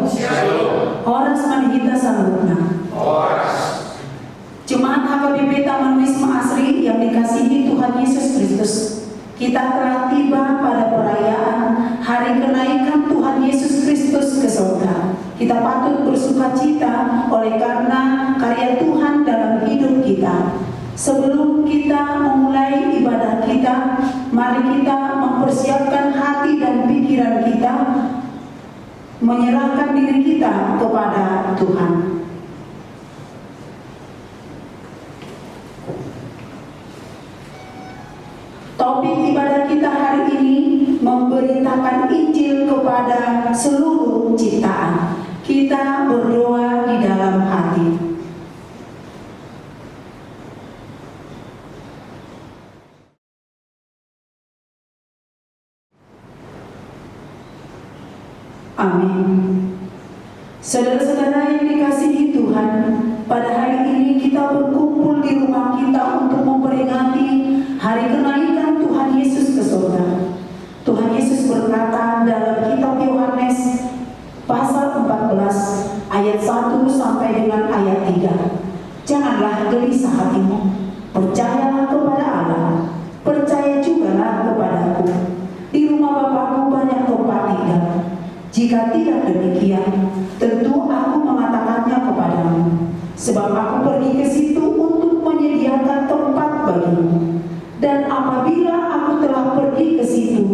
Shalom. Horas manhita salutna. Jemaat HKBP Taman Wisma Asri yang dikasihi Tuhan Yesus Kristus, kita telah tiba pada perayaan hari kenaikan Tuhan Yesus Kristus ke surga. Kita patut bersukacita oleh karena karya Tuhan dalam hidup kita. Sebelum kita memulai ibadah kita, mari kita mempersiapkan hati dan pikiran kita, menyerahkan diri kita kepada Tuhan. Topik ibadah kita hari ini memberitakan Injil kepada seluruh ciptaan. Kita berdoa di dalam hati. Amin. Saudara-saudara yang dikasihi Tuhan, pada hari ini kita berkumpul di rumah kita untuk memperingati hari kenaikan Tuhan Yesus ke surga. Tuhan Yesus berkata dalam kitab Yohanes pasal 14 ayat 1 sampai dengan ayat 3. Janganlah gelisah hatimu, percayalah kepada Allah, percaya jugalah kepadaku. Di rumah Bapa-Ku banyak tempat tinggal. Jika tidak demikian, tentu aku mengatakannya kepadamu. Sebab aku pergi ke situ untuk menyediakan tempat bagimu. Dan apabila aku telah pergi ke situ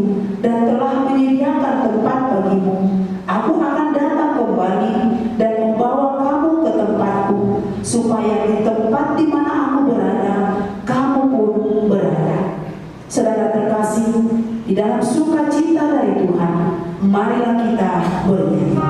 dan telah menyediakan tempat bagimu, aku akan datang kembali dan membawa kamu ke tempatku, supaya di tempat di mana aku berada, kamu pun berada. Saudara terkasih, di dalam sukacita dari Tuhan, marilah kita bernyanyi.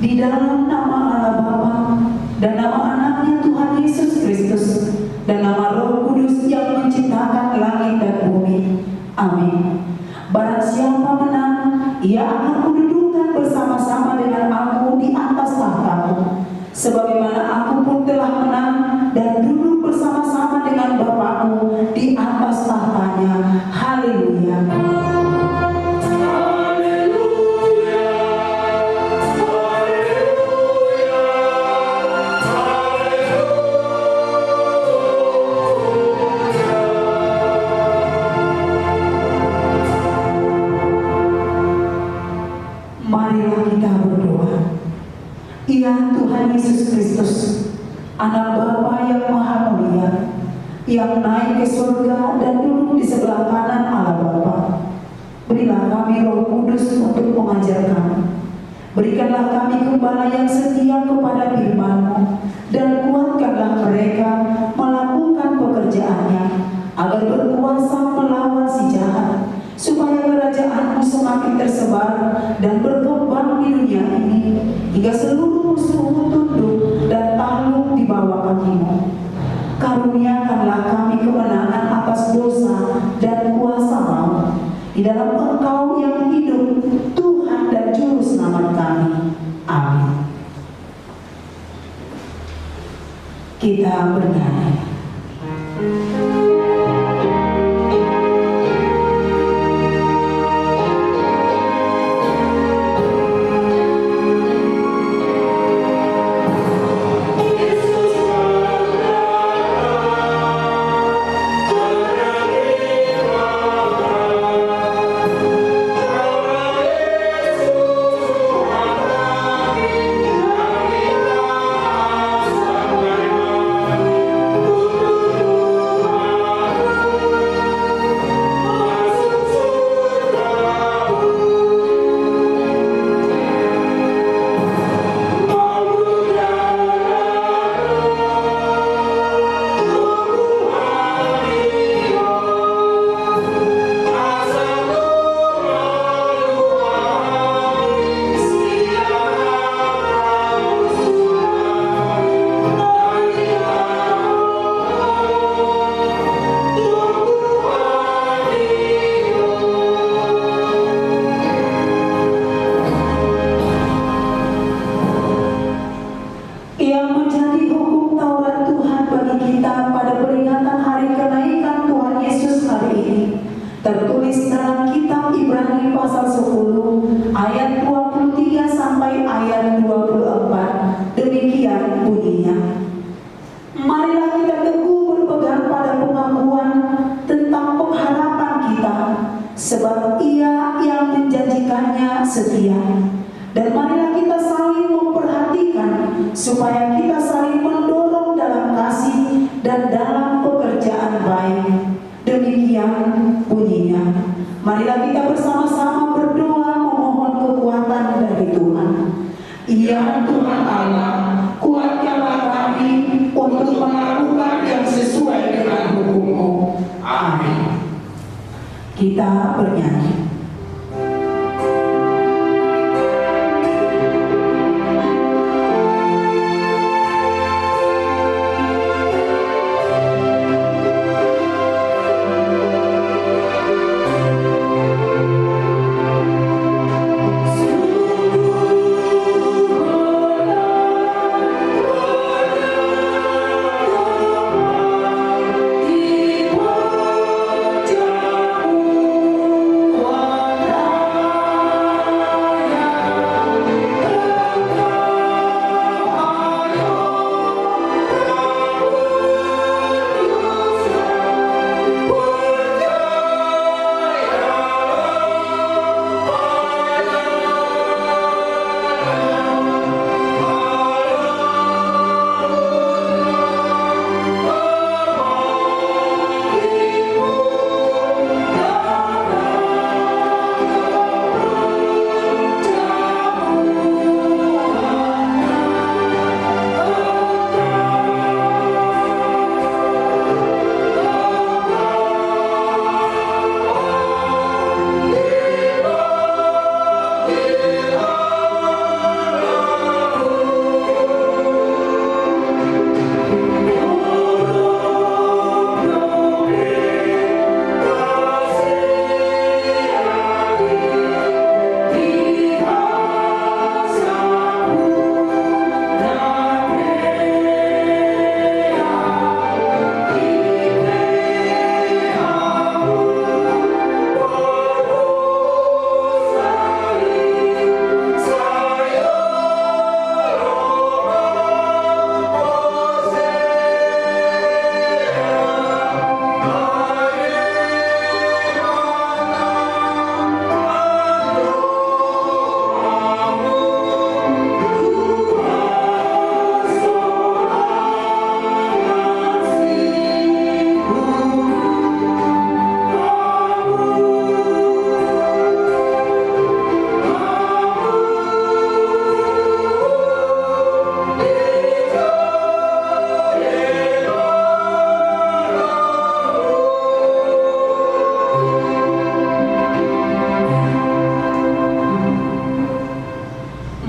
Di dalam nama Allah Bapa dan nama anaknya Tuhan Yesus Kristus dan nama Roh Kudus yang menciptakan langit dan bumi. Amin. Barang siapa menang, ia akan kududukan bersama-sama dengan aku di atas tahtaku, sebagaimana aku pun telah menang dan duduk bersama-sama dengan Bapa-Ku di atas tahtanya. Haleluya. Marilah kita berdoa. Ya Tuhan Yesus Kristus, Anak Bapa yang Maha Mulia, yang naik ke surga dan duduk di sebelah kanan Allah Bapa, berilah kami Roh Kudus untuk mengajar kami. Berikanlah kami gembala yang setia kepada firman-Mu, dan kuatkanlah mereka melakukan pekerjaannya, agar berkuasa melawan si jahat, supaya kerajaan-Mu semakin tersebar dan berkembang di dunia ini, hingga seluruh musuh-Mu tunduk dan takluk di bawah kaki-Mu. Karuniakanlah kami kemenangan atas dosa dan kuasa maut, di dalam Engkau yang hidup, Tuhan dan Juru Selamat kami. Amin. Kita bernyanyi. Tertulis dalam kitab Ibrani pasal 10 ayat 23 sampai ayat 24. Demikian bunyinya. Marilah kita teguh berpegang pada pengakuan tentang pengharapan kita, sebab Ia yang menjanjikannya setia. Dan marilah kita saling memperhatikan, supaya kita saling mendorong dalam kasih dan dalam pekerjaan baik. Demikian bunyinya. Marilah kita bersama-sama berdoa memohon kekuatan dari Tuhan. Ya Tuhan Allah, kuatkanlah kami untuk melakukan yang sesuai dengan hukum-Mu. Amin. Kita bernyanyi. Wah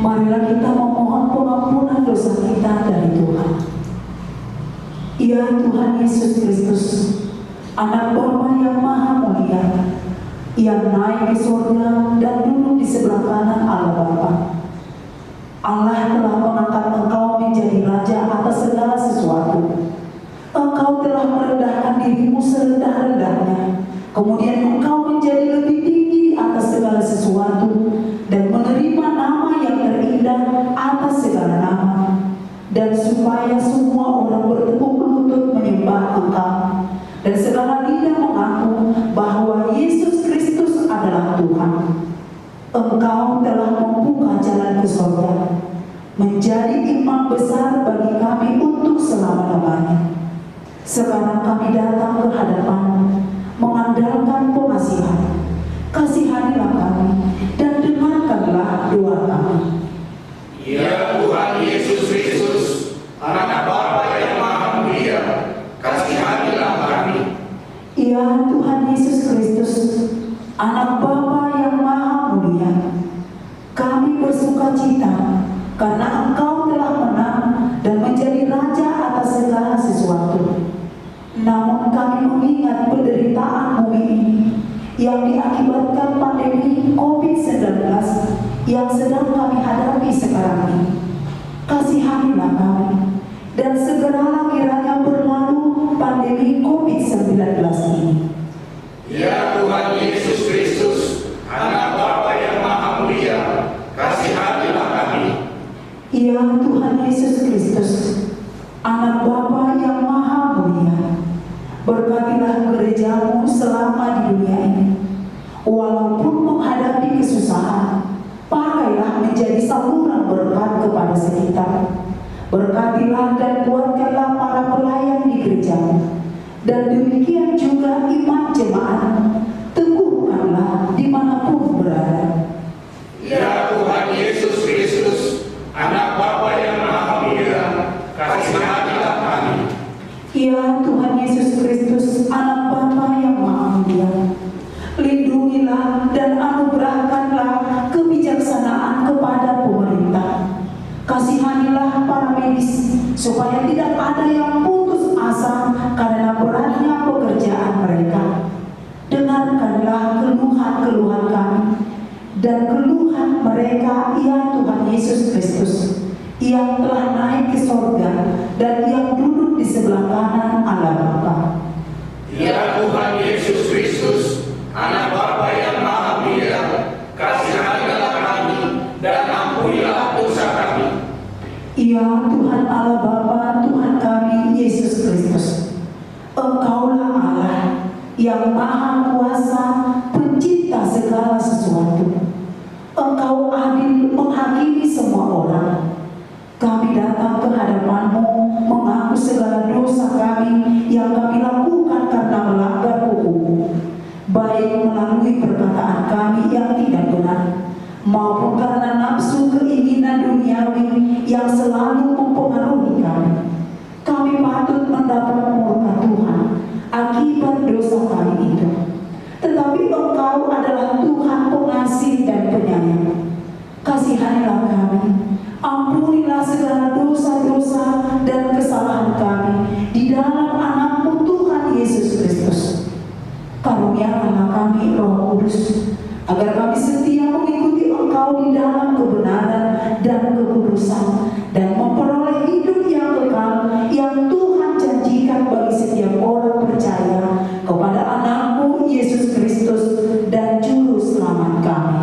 Marilah kita memohon pengampunan dosa kita dari Tuhan. Ya Tuhan Yesus Kristus, Anak Bapa yang Maha Mulia, yang naik ke surga dan duduk di sebelah kanan Allah Bapa. Allah telah mengangkat Engkau menjadi Raja atas segala sesuatu. Engkau telah merendahkan dirimu serendah-rendahnya. Kemudian Engkau menjadi lebih tinggi di atas segala sesuatu dan menerima nama yang terindah atas segala nama. Dan supaya semua orang bertekuk lutut menyembah Engkau dan segala lidah mengaku bahwa Yesus Kristus adalah Tuhan. Engkau telah membuka jalan ke surga, menjadi imam besar bagi kami untuk selama-lamanya. Sekarang kami datang ke hadapan-Mu, mengandalkan pengasihan. Kasihanilah kami dan dengarkanlah doa kami. Ya Tuhan Yesus Kristus, Anak Bapa yang Maha Mulia, kasihanilah kami. Ya Tuhan Yesus Kristus, Anak Bapa yang Maha Mulia, kami bersuka cita karena Engkau telah menang dan menjadi Raja atas segala sesuatu. Namun kami mengingat penderitaan bumi ini yang diakibatkan pandemi COVID-19 yang sedang kami hadapi sekarang ini. Kasihanilah kami dan segeralah kiranya berlalu pandemi COVID-19 ini. Ya Tuhan Yesus Kristus, Anak Bapa yang Maha Mulia, kasihanilah kami. Ya Tuhan Yesus Kristus, Anak Bapa yang Maha Mulia, berkatilah gereja-Mu selama di dunia ini. Walaupun menghadapi kesusahan, pakailah menjadi saluran berkat kepada sekitar. Berkatilah dan kuatkanlah para pelayan di gereja-Mu. Dan demikian juga iman jemaat, teguhkanlah dimanapun berada. Ya Tuhan Yesus Kristus, Anak Bapa yang Maha Mulia, kasihanilah kami. Ya Tuhan Yesus Kristus, Anak Bapa yang Maha Mulia, lindungilah dan anugerahkanlah kebijaksanaan kepada pemerintah. Kasihanilah para medis supaya tidak ada yang putus asa karena beratnya pekerjaan mereka. Dengarkanlah keluhan-keluhan kami dan keluhan mereka, ya Tuhan Yesus Kristus, yang telah naik ke surga dan yang duduk di sebelah kanan Allah Bapa. Ya Tuhan Yesus Kristus, Anak Bapa yang Maha Mulia, kasihanilah kami dan ampunilah dosa kami. Ya Tuhan Allah Bapa, Tuhan kami Yesus Kristus, Engkaulah Allah yang Maha Kuasa, pencipta segala sesuatu. Engkau adil menghakimi semua orang. Kami datang ke hadapan-Mu mengaku segala dosa kami yang kami lakukan karena melanggar hukum-Mu, baik melalui perkataan kami yang tidak benar, maupun karena nafsu keinginan duniawi yang selalu mempengaruhi kami. Kami patut mendapat murka Tuhan akibat dosa kami itu. Tetapi Engkau adalah Tuhan pengasih dan penyayang. Kasihanilah kami, ampunilah segala dosa-dosa dan kesalahan kami di dalam anak-Mu Tuhan Yesus Kristus. Karuniakanlah kami Roh Kudus, agar kami setia mengikuti Engkau di dalam kebenaran dan kekudusan, dan memperoleh hidup yang kekal yang Tuhan janjikan bagi setiap orang percaya kepada anak-Mu Yesus Kristus dan Juru Selamat kami.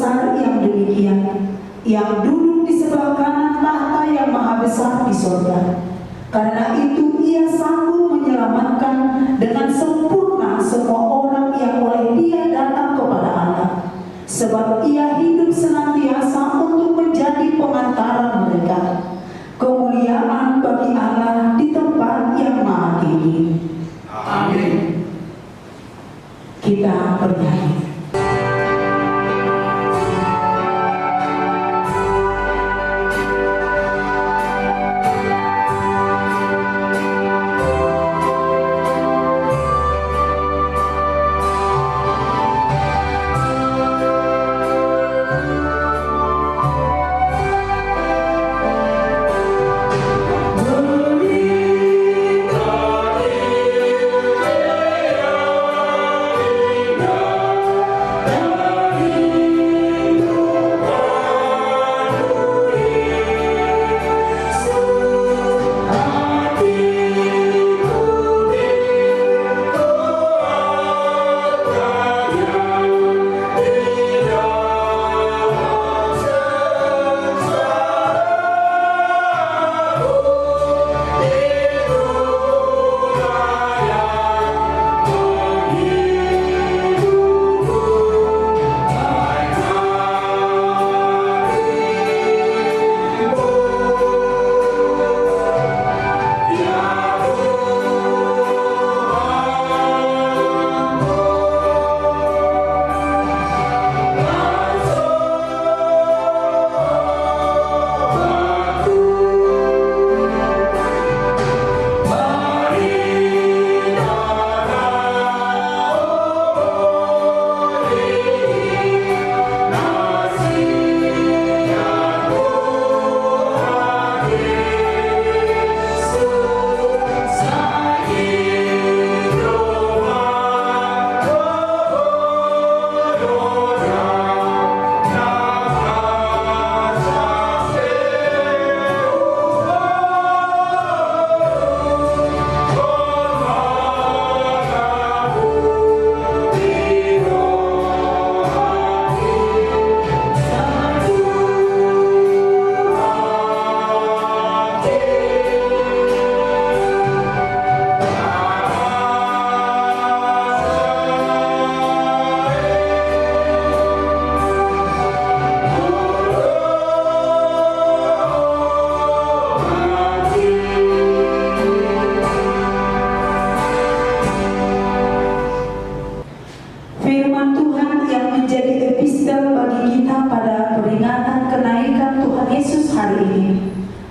besar yang demikian, yang duduk di sebelah kanan tahta yang maha besar di surga. Karena itu ia sanggup menyelamatkan dengan sempurna semua orang yang oleh dia datang kepada Allah. Sebab ia hidup senantiasa untuk menjadi pengantara mereka. Kemuliaan bagi Allah di tempat yang maha tinggi. Amin. Kita bernyanyi.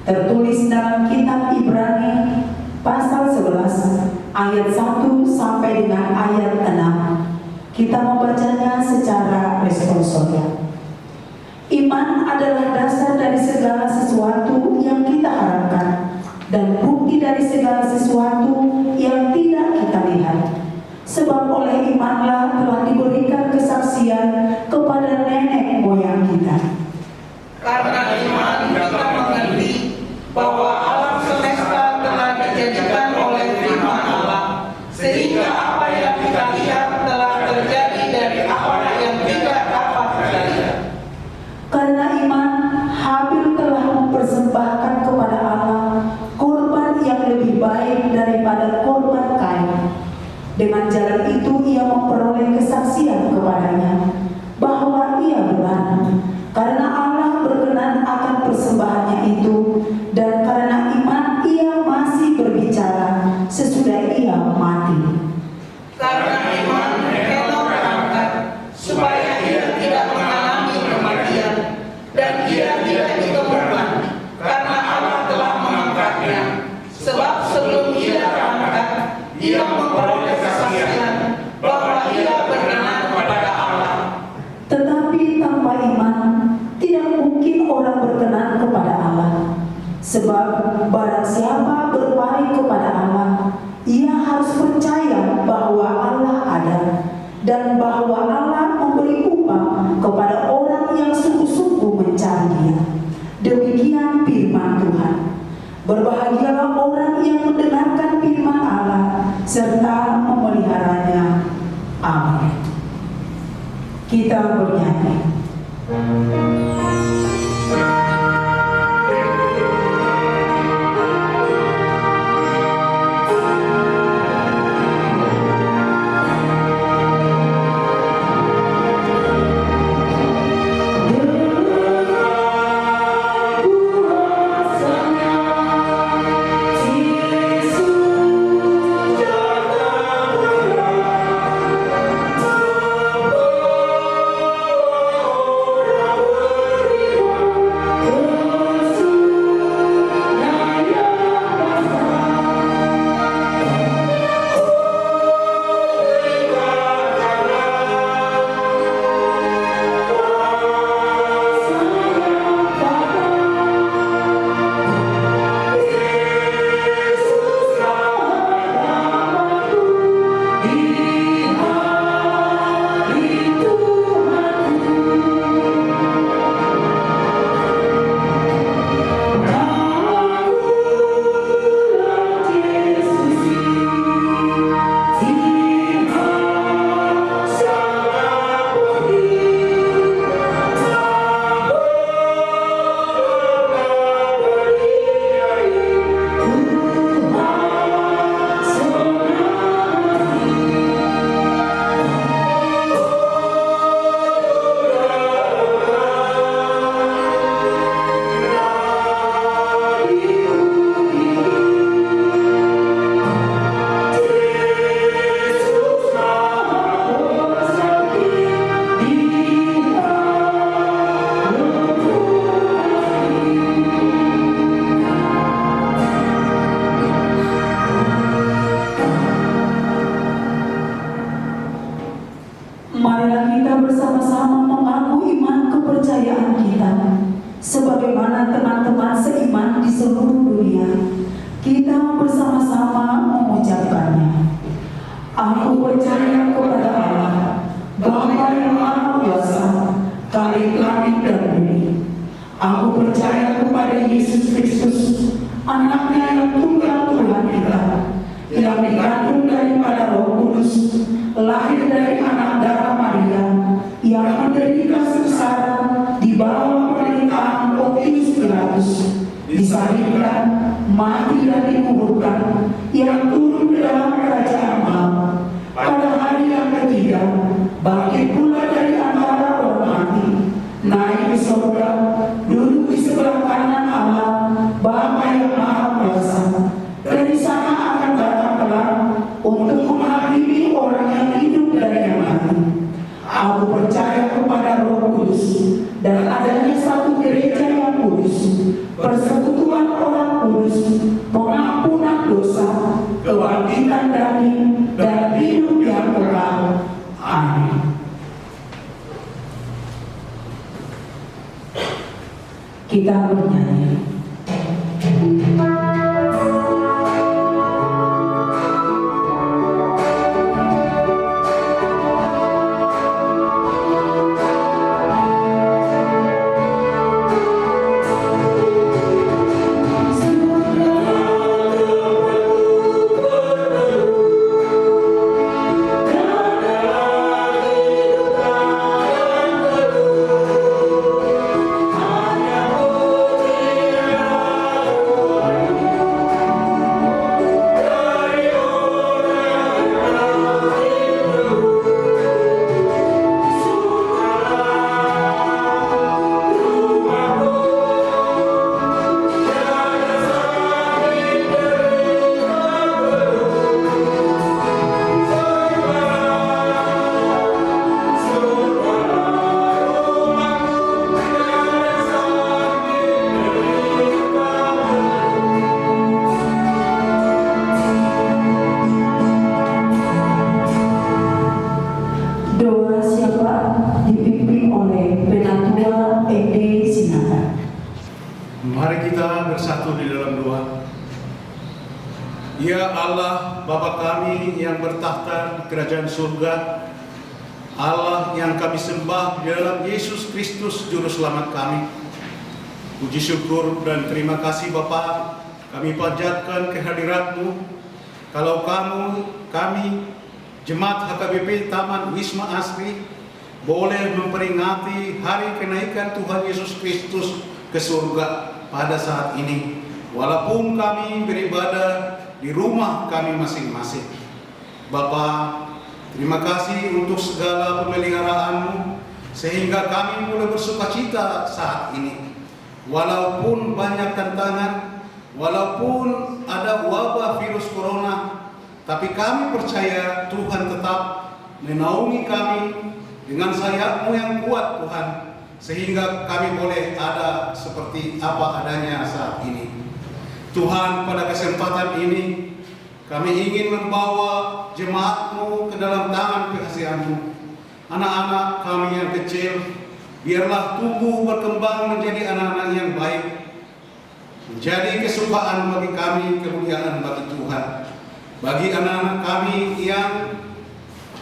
tertulis dalam kitab Ibrani pasal 11 ayat 1 sampai dengan ayat 6. Kita membacanya secara responsorial. Iman adalah dasar dari segala sesuatu yang kita harapkan dan bukti dari segala sesuatu yang tidak kita lihat. Sebab oleh imanlah telah diberikan kesaksian kepada nenek moyang kita. Karena iman kita mengerti bahwa alam semesta telah dijadikan oleh firman Allah, sehingga apa yang kita lihat telah terjadi dari apa yang tidak dapat kita lihat. Karena iman, Habil telah mempersembahkan kepada Allah korban yang lebih baik daripada korban Kain. Dengan jalan itu ia memperoleh kesaksian kepadanya bahwa ia benar, karena Allah berkenan akan persembahannya itu, dan karena iman ia masih berbicara sesudah ia mati. Karena iman Henokh terangkat supaya ia tidak mengalami kematian, dan ia tidak ditemukan karena Allah telah mengangkatnya. Sebab sebelum ia terangkat, ia memperoleh kesaksian bahwa ia berkenan kepada Allah. Tetapi tanpa iman tidak mungkin orang berkenan kepada Allah. Sebab barang siapa berpaling kepada Allah, ia harus percaya bahwa Allah ada, dan bahwa Allah memberi upah kepada orang yang sungguh-sungguh mencari Dia. Demikian firman Tuhan. Berbahagialah orang yang mendengarkan firman Allah serta memeliharanya. Amin. Kita bernyanyi. Marilah kita bersama-sama mengaku iman kepercayaan kita sebagaimana teman-teman seiman di seluruh dunia. Kita bersama-sama mengucapkannya. Aku percaya kepada Allah, Bapa yang Maha Kuasa, Khalik langit dan bumi. Aku percaya kepada Yesus Kristus, Anaknya yang tunggal Tuhan kita, yang dikandung daripada Roh Kudus, lahir dari anak darah Maria, yang menderita sengsara di bawah pemerintahan Pontius Pilatus, disalibkan, mati dan dikuburkan, yang turun ke dalam kerajaan Allah. Pada hari yang ketiga, bangkit pula dari antara orang mati, naik ke surga, duduk di sebelah kanan Allah, Bapa yang Maha Kuasa. Dari sana akan datang kelak untuk menghakimi orang yang hidup dan yang mati. Aku percaya kepada Roh Kudus dan adanya satu gereja yang kudus, persekutuan orang kudus, pengampunan dosa, kebangkitan daging, dan hidup yang kekal. Amin. Kita bernyanyi. Mari kita bersatu di dalam doa. Ya Allah, Bapa kami yang bertahta di kerajaan surga, Allah yang kami sembah di dalam Yesus Kristus Juru Selamat kami. Puji syukur dan terima kasih Bapa, kami panjatkan kehadirat-Mu. Kalau kami Jemaat HKBP Taman Wisma Asri boleh memperingati hari kenaikan Tuhan Yesus Kristus ke surga pada saat ini, walaupun kami beribadah di rumah kami masing-masing. Bapa, terima kasih untuk segala pemeliharaan-Mu sehingga kami boleh bersukacita saat ini. Walaupun banyak tantangan, walaupun ada wabah virus corona, tapi kami percaya Tuhan tetap menaungi kami dengan sayap-Mu yang kuat, Tuhan, sehingga kami boleh ada seperti apa adanya saat ini. Tuhan, pada kesempatan ini kami ingin membawa jemaat-Mu ke dalam tangan kekasihan-Mu. Anak-anak kami yang kecil, biarlah tumbuh berkembang menjadi anak-anak yang baik, menjadi kesukaan bagi kami, kemuliaan bagi Tuhan. Bagi anak-anak kami yang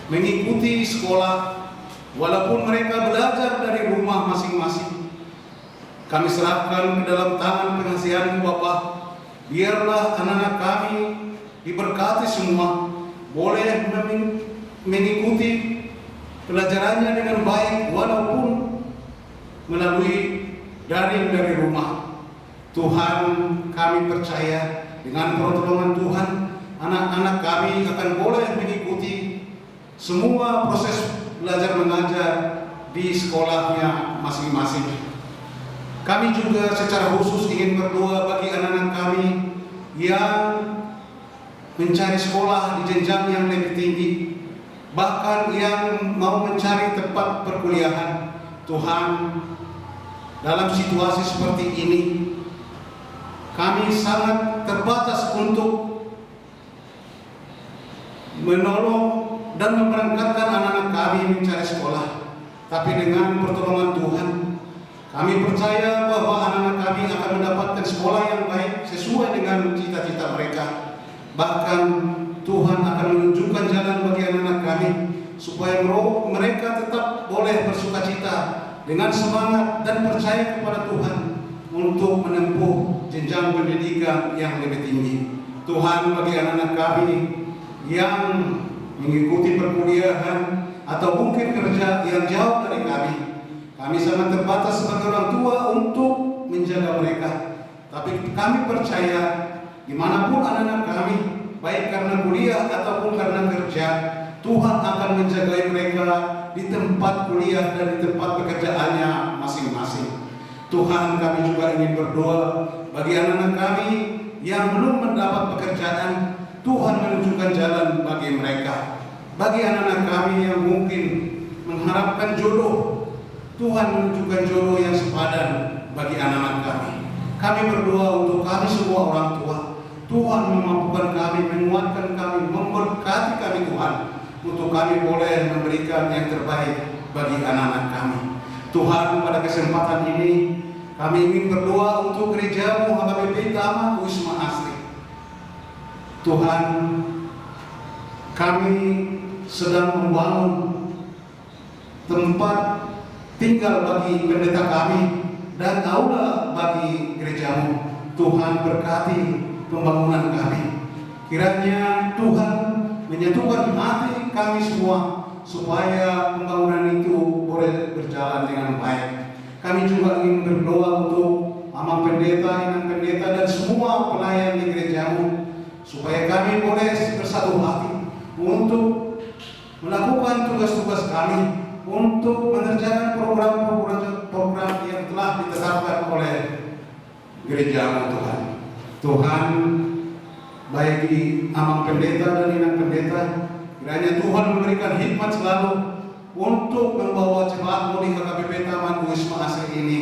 mengikuti sekolah, walaupun mereka belajar dari rumah masing-masing, kami serahkan ke dalam tangan pengasihan-Mu Bapa. Biarlah anak-anak kami diberkati semua, boleh mengikuti pelajarannya dengan baik walaupun melalui daring dari rumah. Tuhan, kami percaya dengan pertolongan Tuhan, anak-anak kami akan boleh mengikuti semua proses belajar mengajar di sekolahnya masing-masing. Kami juga secara khusus ingin berdoa bagi anak-anak kami yang mencari sekolah di jenjang yang lebih tinggi, bahkan yang mau mencari tempat perkuliahan. Tuhan, dalam situasi seperti ini, kami sangat terbatas untuk menolong dan memberangkatkan anak-anak kami mencari sekolah. Tapi dengan pertolongan Tuhan, kami percaya bahwa anak-anak kami akan mendapatkan sekolah yang baik sesuai dengan cita-cita mereka. Bahkan Tuhan akan menunjukkan jalan bagi anak-anak kami supaya mereka tetap boleh bersukacita dengan semangat dan percaya kepada Tuhan untuk menempuh jenjang pendidikan yang lebih tinggi. Tuhan, bagi anak-anak kami yang mengikuti perkuliahan atau mungkin kerja yang jauh dari kami sangat terbatas sebagai orang tua untuk menjaga mereka. Tapi kami percaya dimanapun anak-anak kami, baik karena kuliah ataupun karena kerja, Tuhan akan menjaga mereka di tempat kuliah dan di tempat pekerjaannya masing-masing. Tuhan, kami juga ingin berdoa bagi anak-anak kami yang belum mendapat pekerjaan. Tuhan menunjukkan jalan bagi mereka. Bagi anak-anak kami yang mungkin mengharapkan jodoh, Tuhan menunjukkan jodoh yang sepadan bagi anak-anak kami. Kami berdoa untuk kami semua orang tua. Tuhan memampukan kami, menguatkan kami, memberkati kami Tuhan, untuk kami boleh memberikan yang terbaik bagi anak-anak kami. Tuhan, pada kesempatan ini kami ingin berdoa untuk gereja-Mu HKBP Taman Wisma Asri. Tuhan, kami sedang membangun tempat tinggal bagi pendeta kami dan aula bagi gereja-Mu. Tuhan, berkati pembangunan kami. Kiranya Tuhan menyatukan hati kami semua supaya pembangunan itu boleh berjalan dengan baik. Kami juga ingin berdoa untuk Mama Pendeta, Inang Pendeta dan semua pelayan di gereja-Mu supaya kami boleh bersatu hati untuk melakukan tugas-tugas kami, untuk mengerjakan program-program yang telah ditetapkan oleh gereja-Mu Tuhan. Tuhan, bagi Amang Pendeta dan Inang Pendeta, kiranya Tuhan memberikan hikmat selalu untuk membawa jemaat-Mu di HKBP Taman Wisma Asri ini,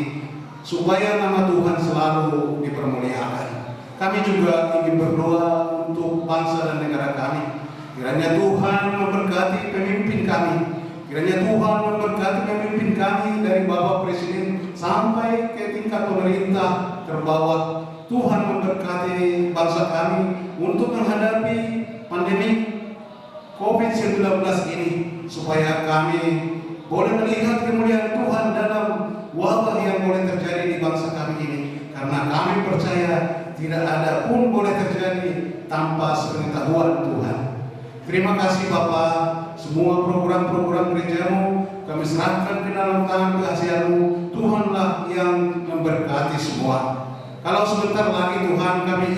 supaya nama Tuhan selalu dipermuliakan. Kami juga ingin berdoa untuk bangsa dan negara kami. Kiranya Tuhan memberkati pemimpin kami. Kiranya Tuhan memberkati pemimpin kami dari Bapak Presiden sampai ke tingkat pemerintah terbawah. Tuhan memberkati bangsa kami untuk menghadapi pandemi COVID-19 ini, supaya kami boleh melihat kemuliaan Tuhan dalam wabah yang boleh terjadi di bangsa kami ini. Karena kami percaya tidak ada pun boleh terjadi tanpa sepengetahuan Tuhan. Terima kasih Bapak, semua program-program gereja-Mu kami serahkan ke dalam tangan kekasihan-Mu. Tuhanlah yang memberkati semua. Kalau sebentar lagi Tuhan, kami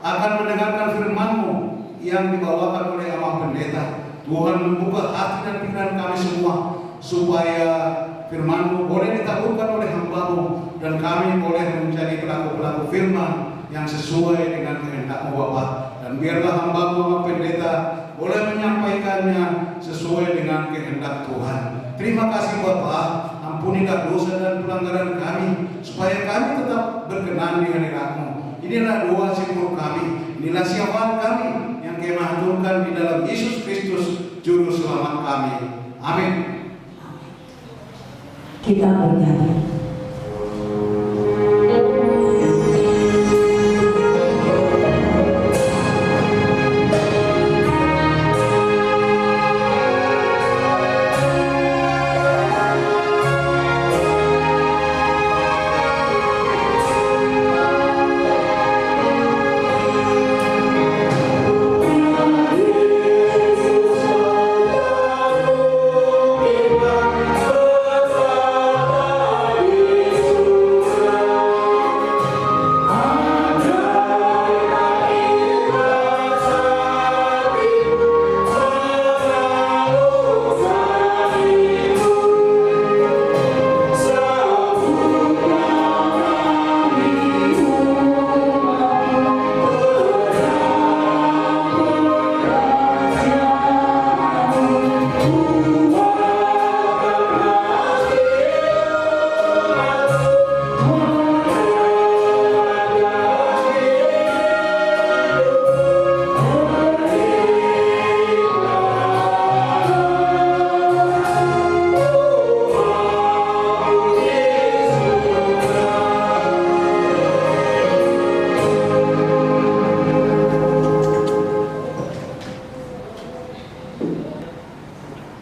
akan mendengarkan firman-Mu yang dibawakan oleh Abang Pendeta. Tuhan membuka hati dan pikiran kami semua supaya firman-Mu boleh ditaburkan oleh hamba-Mu dan kami boleh menjadi pelaku-pelaku firman yang sesuai dengan kehendak-Mu Bapa. Dan biarlah hamba-Mu Abang Pendeta boleh menyampaikannya sesuai dengan kehendak Tuhan. Terima kasih Bapa, ampunilah dosa dan pelanggaran kami supaya kami tetap berkenan di hadirat-Mu. Inilah doa syukur kami, inilah syafaat kami yang kami haturkan di dalam Yesus Kristus Juru Selamat kami. Amin. Kita bernyanyi.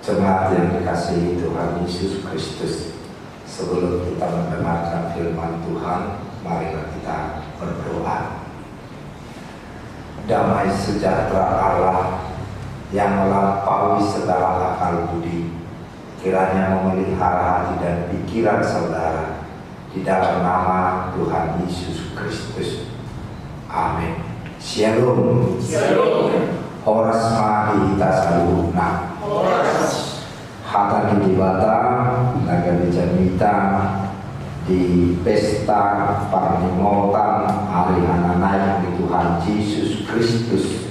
Jemaat yang dikasihi Tuhan Yesus Kristus, sebelum kita mendengarkan firman Tuhan, marilah kita berdoa. Damai sejahtera Allah yang melampaui segala akal budi, kiranya memelihara hati dan pikiran saudara di dalam nama Tuhan Yesus Kristus. Amin. Shalom. Shalom. Horas mahita saluna. Hata di Bata, naga Jamita di pesta Parnimotan hari naik di Tuhan Yesus Kristus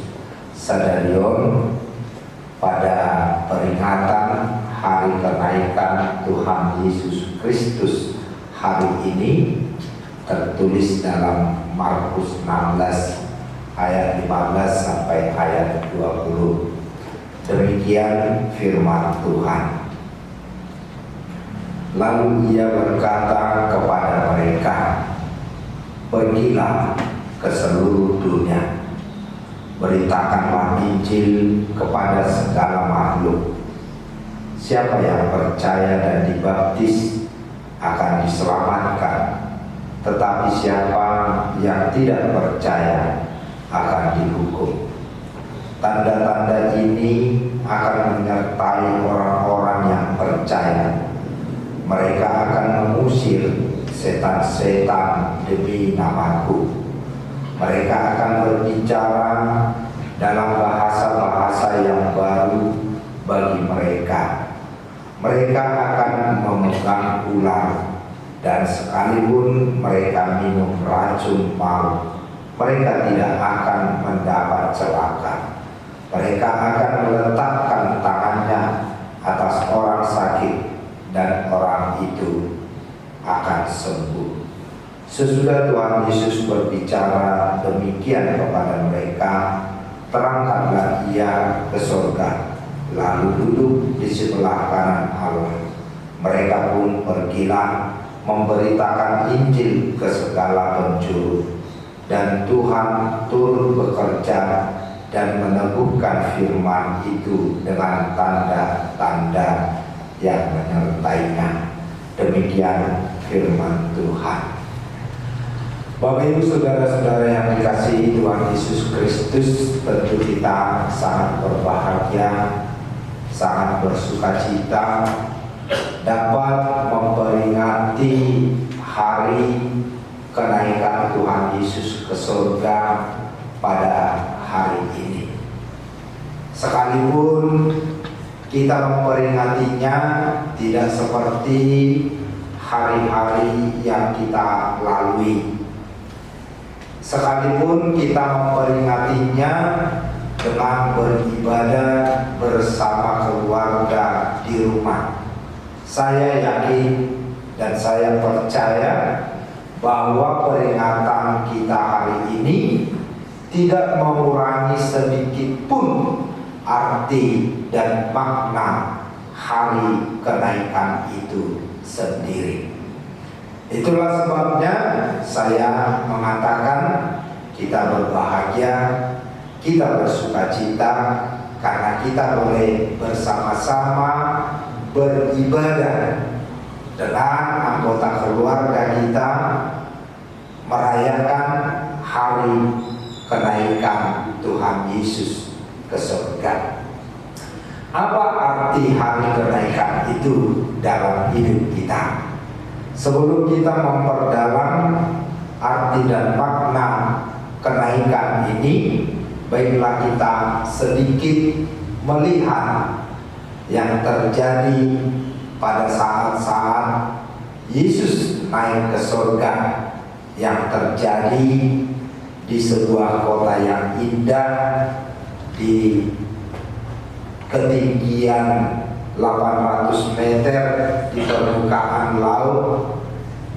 Sadarion pada peringatan hari kenaikan Tuhan Yesus Kristus hari ini tertulis dalam Markus 16 ayat 15 sampai ayat 20. Demikian firman Tuhan. Lalu ia berkata kepada mereka, pergilah ke seluruh dunia, beritakanlah Injil kepada segala makhluk. Siapa yang percaya dan dibaptis akan diselamatkan, tetapi siapa yang tidak percaya akan dihukum. Tanda-tanda ini akan menyertai orang-orang yang percaya. Mereka akan mengusir setan-setan demi namaku. Mereka akan berbicara dalam bahasa-bahasa yang baru bagi mereka. Mereka akan memegang ular, dan sekalipun mereka minum racun maut, mereka tidak akan mendapat celaka. Mereka akan meletakkan tangannya atas orang sakit dan orang itu akan sembuh. Sesudah Tuhan Yesus berbicara demikian kepada mereka, terangkanlah ia ke surga, lalu duduk di sebelah kanan Allah. Mereka pun pergilah memberitakan Injil ke segala penjuru, dan Tuhan turut bekerja dan meneguhkan firman itu dengan tanda-tanda yang menyertainya. Demikian firman Tuhan. Bapak Ibu saudara-saudara yang dikasihi Tuhan Yesus Kristus, tentu kita sangat berbahagia, sangat bersukacita dapat memperingati hari kenaikan Tuhan Yesus ke surga pada hari ini. Sekalipun kita memperingatinya tidak seperti hari-hari yang kita lalui, sekalipun kita memperingatinya dengan beribadah bersama keluarga di rumah, saya yakin dan saya percaya bahwa peringatan kita hari ini tidak mengurangi sedikit pun arti dan makna hari kenaikan itu sendiri. Itulah sebabnya saya mengatakan kita berbahagia, kita bersukacita karena kita boleh bersama-sama beribadah dengan anggota keluarga kita merayakan hari kenaikan Tuhan Yesus ke surga. Apa arti hari kenaikan itu dalam hidup kita? Sebelum kita memperdalam arti dan makna kenaikan ini, baiklah kita sedikit melihat yang terjadi pada saat-saat Yesus naik ke surga, yang terjadi di sebuah kota yang indah di ketinggian 800 meter di permukaan laut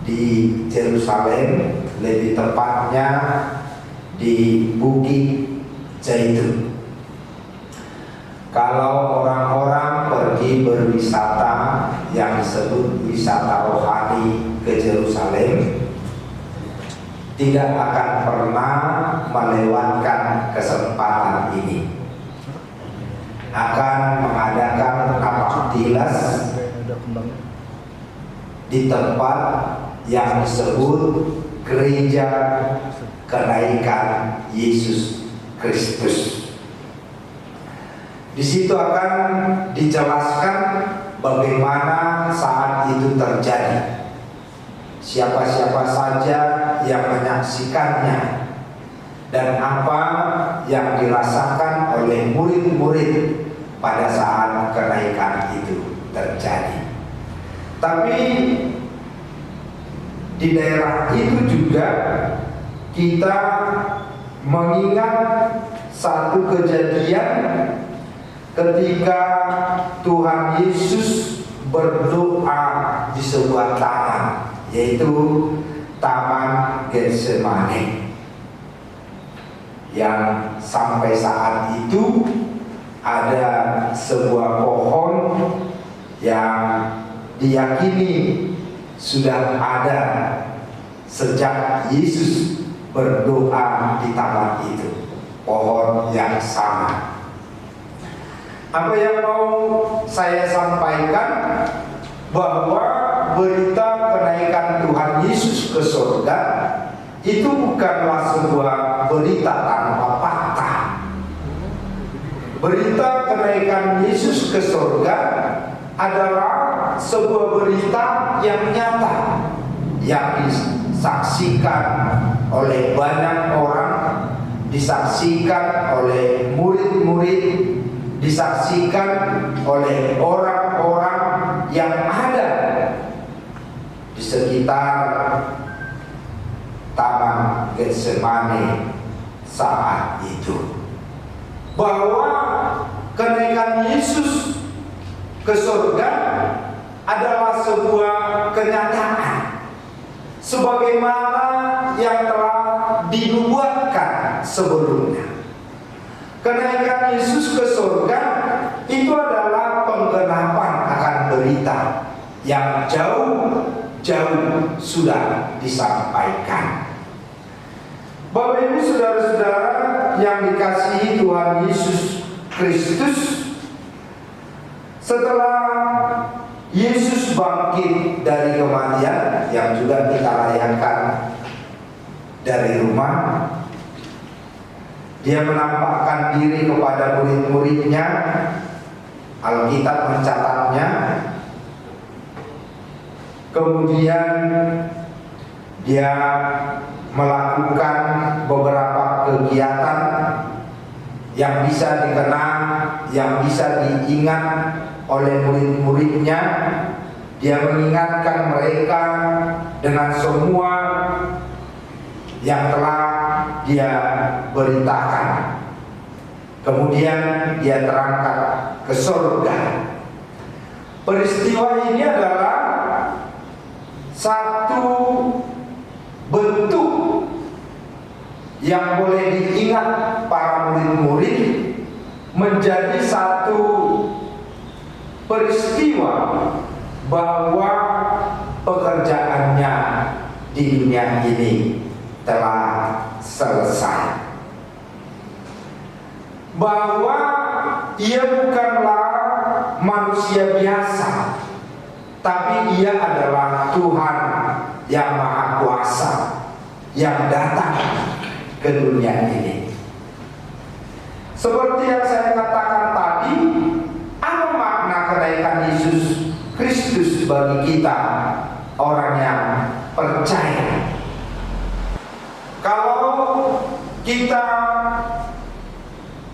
di Yerusalem, lebih tepatnya di Bukit Zaitun. Kalau orang-orang pergi berwisata yang disebut wisata rohani ke Yerusalem, tidak akan pernah melewatkan kesempatan ini, akan mengadakan napak tilas di tempat yang disebut Gereja Kenaikan Yesus Kristus. Di situ akan dijelaskan bagaimana saat itu terjadi, siapa-siapa saja yang menyaksikannya, dan apa yang dirasakan oleh murid-murid pada saat kenaikan itu terjadi. Tapi di daerah itu juga kita mengingat satu kejadian ketika Tuhan Yesus berdoa di sebuah taman, yaitu Taman Getsemani, yang sampai saat itu ada sebuah pohon yang diyakini sudah ada sejak Yesus berdoa di taman itu, pohon yang sama. Apa yang mau saya sampaikan, bahwa berita kenaikan Tuhan Yesus ke surga itu bukanlah sebuah berita tanpa fakta. Berita kenaikan Yesus ke surga adalah sebuah berita yang nyata, yang disaksikan oleh banyak orang, disaksikan oleh murid-murid, disaksikan oleh orang-orang yang ada di sekitar Taman Getsemani saat itu, bahwa kenaikan Yesus ke surga adalah sebuah kenyataan sebagaimana yang telah dinubuatkan sebelumnya. Kenaikan Yesus ke surga itu adalah penggenapan akan berita yang jauh-jauh sudah disampaikan. Bapak Ibu saudara-saudara yang dikasihi Tuhan Yesus Kristus, setelah Yesus bangkit dari kematian yang juga kita rayakan dari rumah, dia menampakkan diri kepada murid-muridnya. Alkitab mencatatnya Kemudian dia melakukan beberapa kegiatan yang bisa dikenang, yang bisa diingat oleh murid-muridnya. Dia mengingatkan mereka dengan semua yang telah dia beritakan. Kemudian dia terangkat ke surga. Peristiwa ini adalah satu bentuk yang boleh diingat para murid-murid, menjadi satu peristiwa bahwa pekerjaannya di dunia ini telah selesai, bahwa ia bukanlah manusia biasa, tapi ia adalah Tuhan yang Maha Kuasa yang datang ke dunia ini. Seperti yang saya katakan tadi, apa makna kenaikan Yesus Kristus bagi kita orang yang percaya? Kalau kita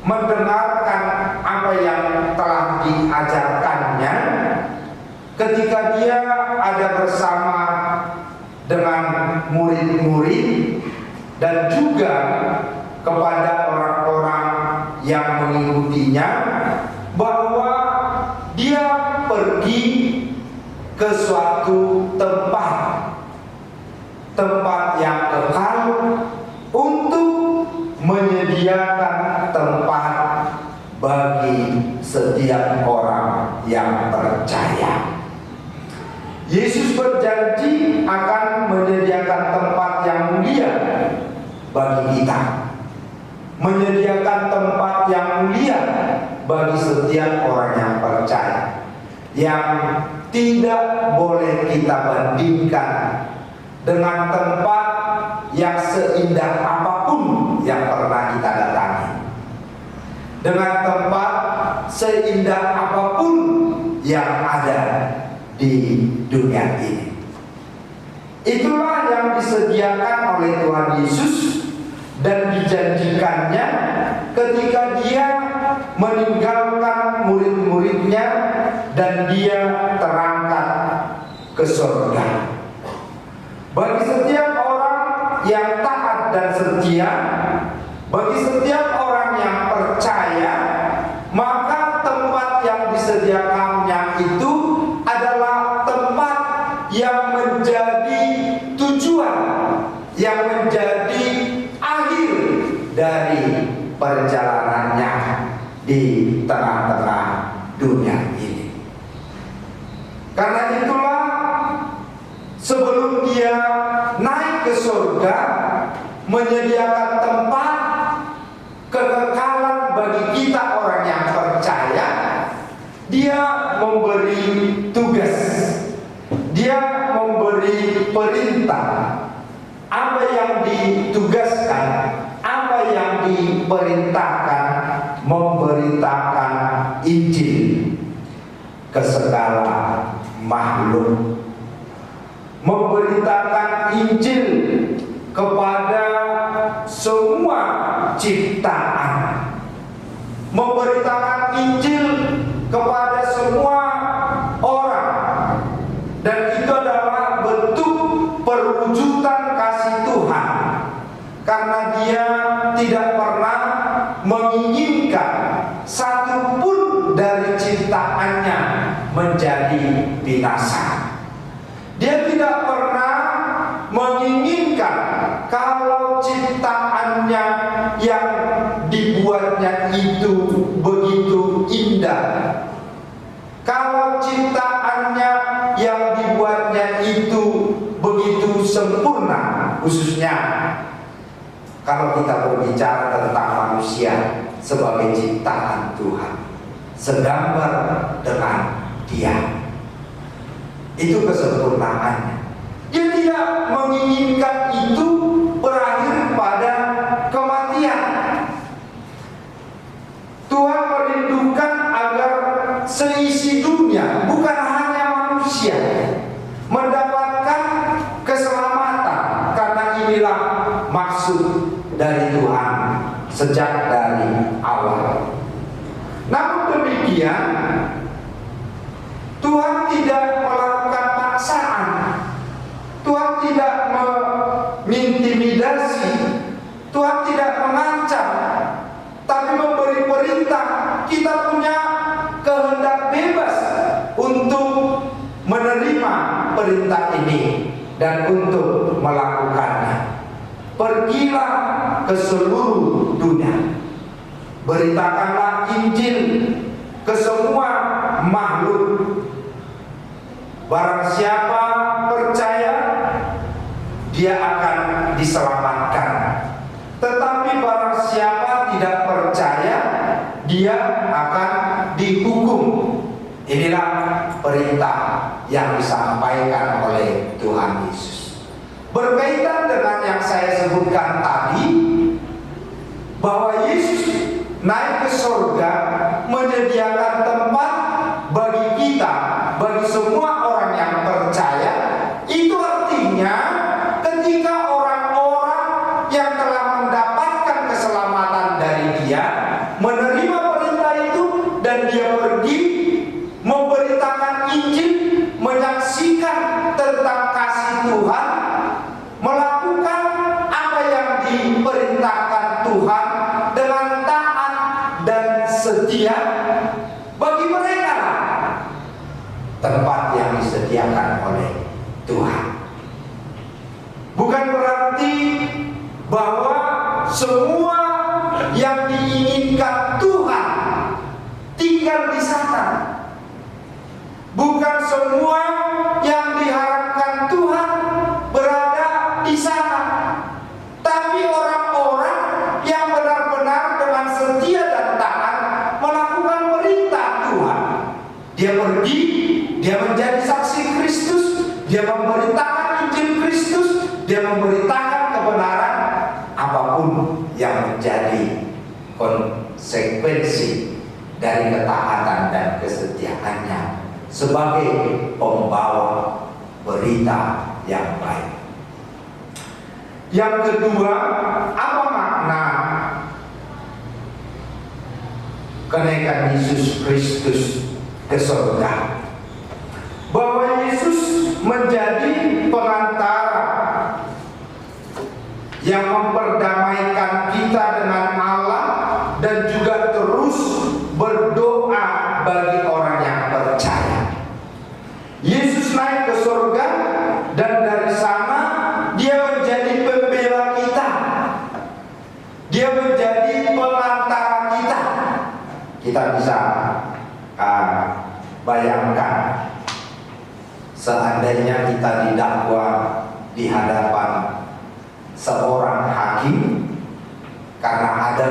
mendengarkan apa yang telah diajarkannya ketika dia ada bersama dengan murid-murid dan juga kepada orang-orang yang mengikutinya, bahwa dia pergi ke suatu tempat yang kekal untuk menyediakan tempat bagi setiap orang yang percaya. Yesus berjanji akan menyediakan tempat yang mulia bagi kita, menyediakan tempat yang mulia bagi setiap orang yang percaya, yang tidak boleh kita bandingkan dengan tempat yang seindah apapun yang pernah kita datangi, dengan tempat seindah apapun yang ada di dunia ini. Itulah yang disediakan oleh Tuhan Yesus dan dijanjikannya ketika dia meninggalkan murid-muridnya dan dia terangkat ke surga. Bagi setiap orang yang taat dan setia, bagi setiap orang yang percaya, maka tempat yang disediakannya itu adalah tempat yang menjadi tujuan, yang menjadi akhir dari perjalanannya di tengah-tengah dunia ini. Karena itulah sebelum dia naik ke surga menyediakan tempat kekekalan bagi kita orang yang percaya, dia memberi tugas, dia memberi perintah. Apa yang ditugaskan, apa yang diperintahkan, memberitakan Injil ke segala makhluk, memberitakan Injil kepada semua ciptaan, memberitakan Injil kepada semua orang. Dan itu adalah bentuk perwujudan kasih Tuhan, karena dia tidak pernah menginginkan satupun dari ciptaannya menjadi binasa. Dia tidak pernah menginginkan kalau ciptaannya yang dibuatnya itu begitu indah, kalau ciptaannya yang dibuatnya itu begitu sempurna, khususnya kalau kita berbicara tentang manusia sebagai ciptaan Tuhan, segambar dengan Dia. Itu kesempurnaannya. Dia tidak menginginkan itu berakhir pada kematian. Tuhan merindukan agar seisi dunia, bukan hanya manusia, mendapat sejak dari awal. Namun demikian, Tuhan tidak melakukan paksaan, Tuhan tidak mengintimidasi, Tuhan tidak mengancam, tapi memberi perintah. Kita punya kehendak bebas untuk menerima perintah ini dan untuk melakukannya. Pergilah ke seluruh dunia, beritakanlah Injil ke semua makhluk. Barang siapa percaya, dia akan diselamatkan. Tetapi barang siapa tidak percaya, dia akan dihukum. Inilah perintah yang disampaikan oleh Tuhan Yesus. Berkaitan dengan yang saya sebutkan tadi, bahwa Yesus naik ke surga menyediakan tempat bagi kita, bagi semua orang yang percaya. Itu artinya ketika orang-orang yang telah mendapatkan keselamatan dari Dia menerima perintah itu dan dia pergi memberitakan Injil, menyaksikan tentang kasih Tuhan, melakukan apa yang diperintahkan Tuhan dengan taat dan setia, bagi mereka tempat yang disediakan oleh Tuhan. Bukan berarti bahwa semua yang diinginkan Tuhan tinggal di sana. Bukan semua yang diharapkan Tuhan berada di sana. Tapi orang-orang yang benar-benar dengan setia dan taat melakukan perintah Tuhan. Dia pergi, dia menjadi saksi Kristus, dia memberitakan Injil Kristus, dia memberitakan kebenaran, apapun yang menjadi konsekuensi dari ketaatan dan kesetiaannya sebagai pembawa berita yang baik. Yang kedua, apa makna kenaikan Yesus Kristus ke surga? Bahwa Yesus menjadi perantara yang memperdamaikan kita dengan Allah dan juga terus berdoa bagi orang yang percaya. Yesus naik ke surga dan dari sana Dia menjadi pembela kita. Dia menjadi pengantar kita. Kita bisa bayangkan seandainya kita didakwa di hadapan seorang hakim karena ada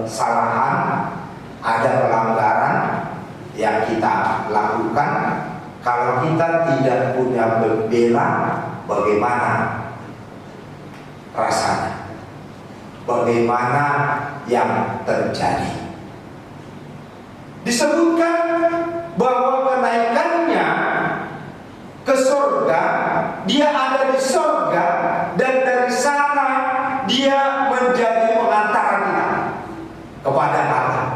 kesalahan, ada pelanggaran yang kita lakukan. Kalau kita tidak punya pembela, bagaimana rasanya? Bagaimana yang terjadi? Disebutkan bahwa kenaikannya ke surga, Dia ada di surga dan dari sana Dia menjadi pengantar kita kepada Allah.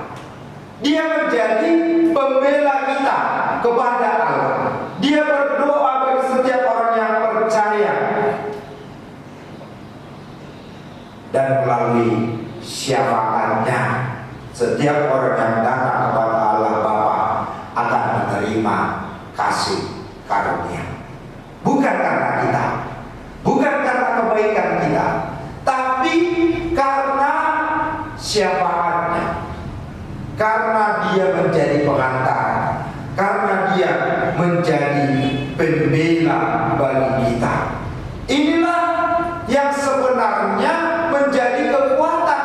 Dia menjadi pembela kita kepada Allah. Dia berdoa bagi setiap orang yang percaya. Dan melalui syafaatnya, setiap orang yang datang kepada Allah Bapa akan menerima kasih karunia. Bukan karena kita, bukan karena kebaikan kita, tapi karena syafaatnya. Karena Dia menjadi pengantar, karena Dia menjadi pembela bagi kita. Inilah yang sebenarnya menjadi kekuatan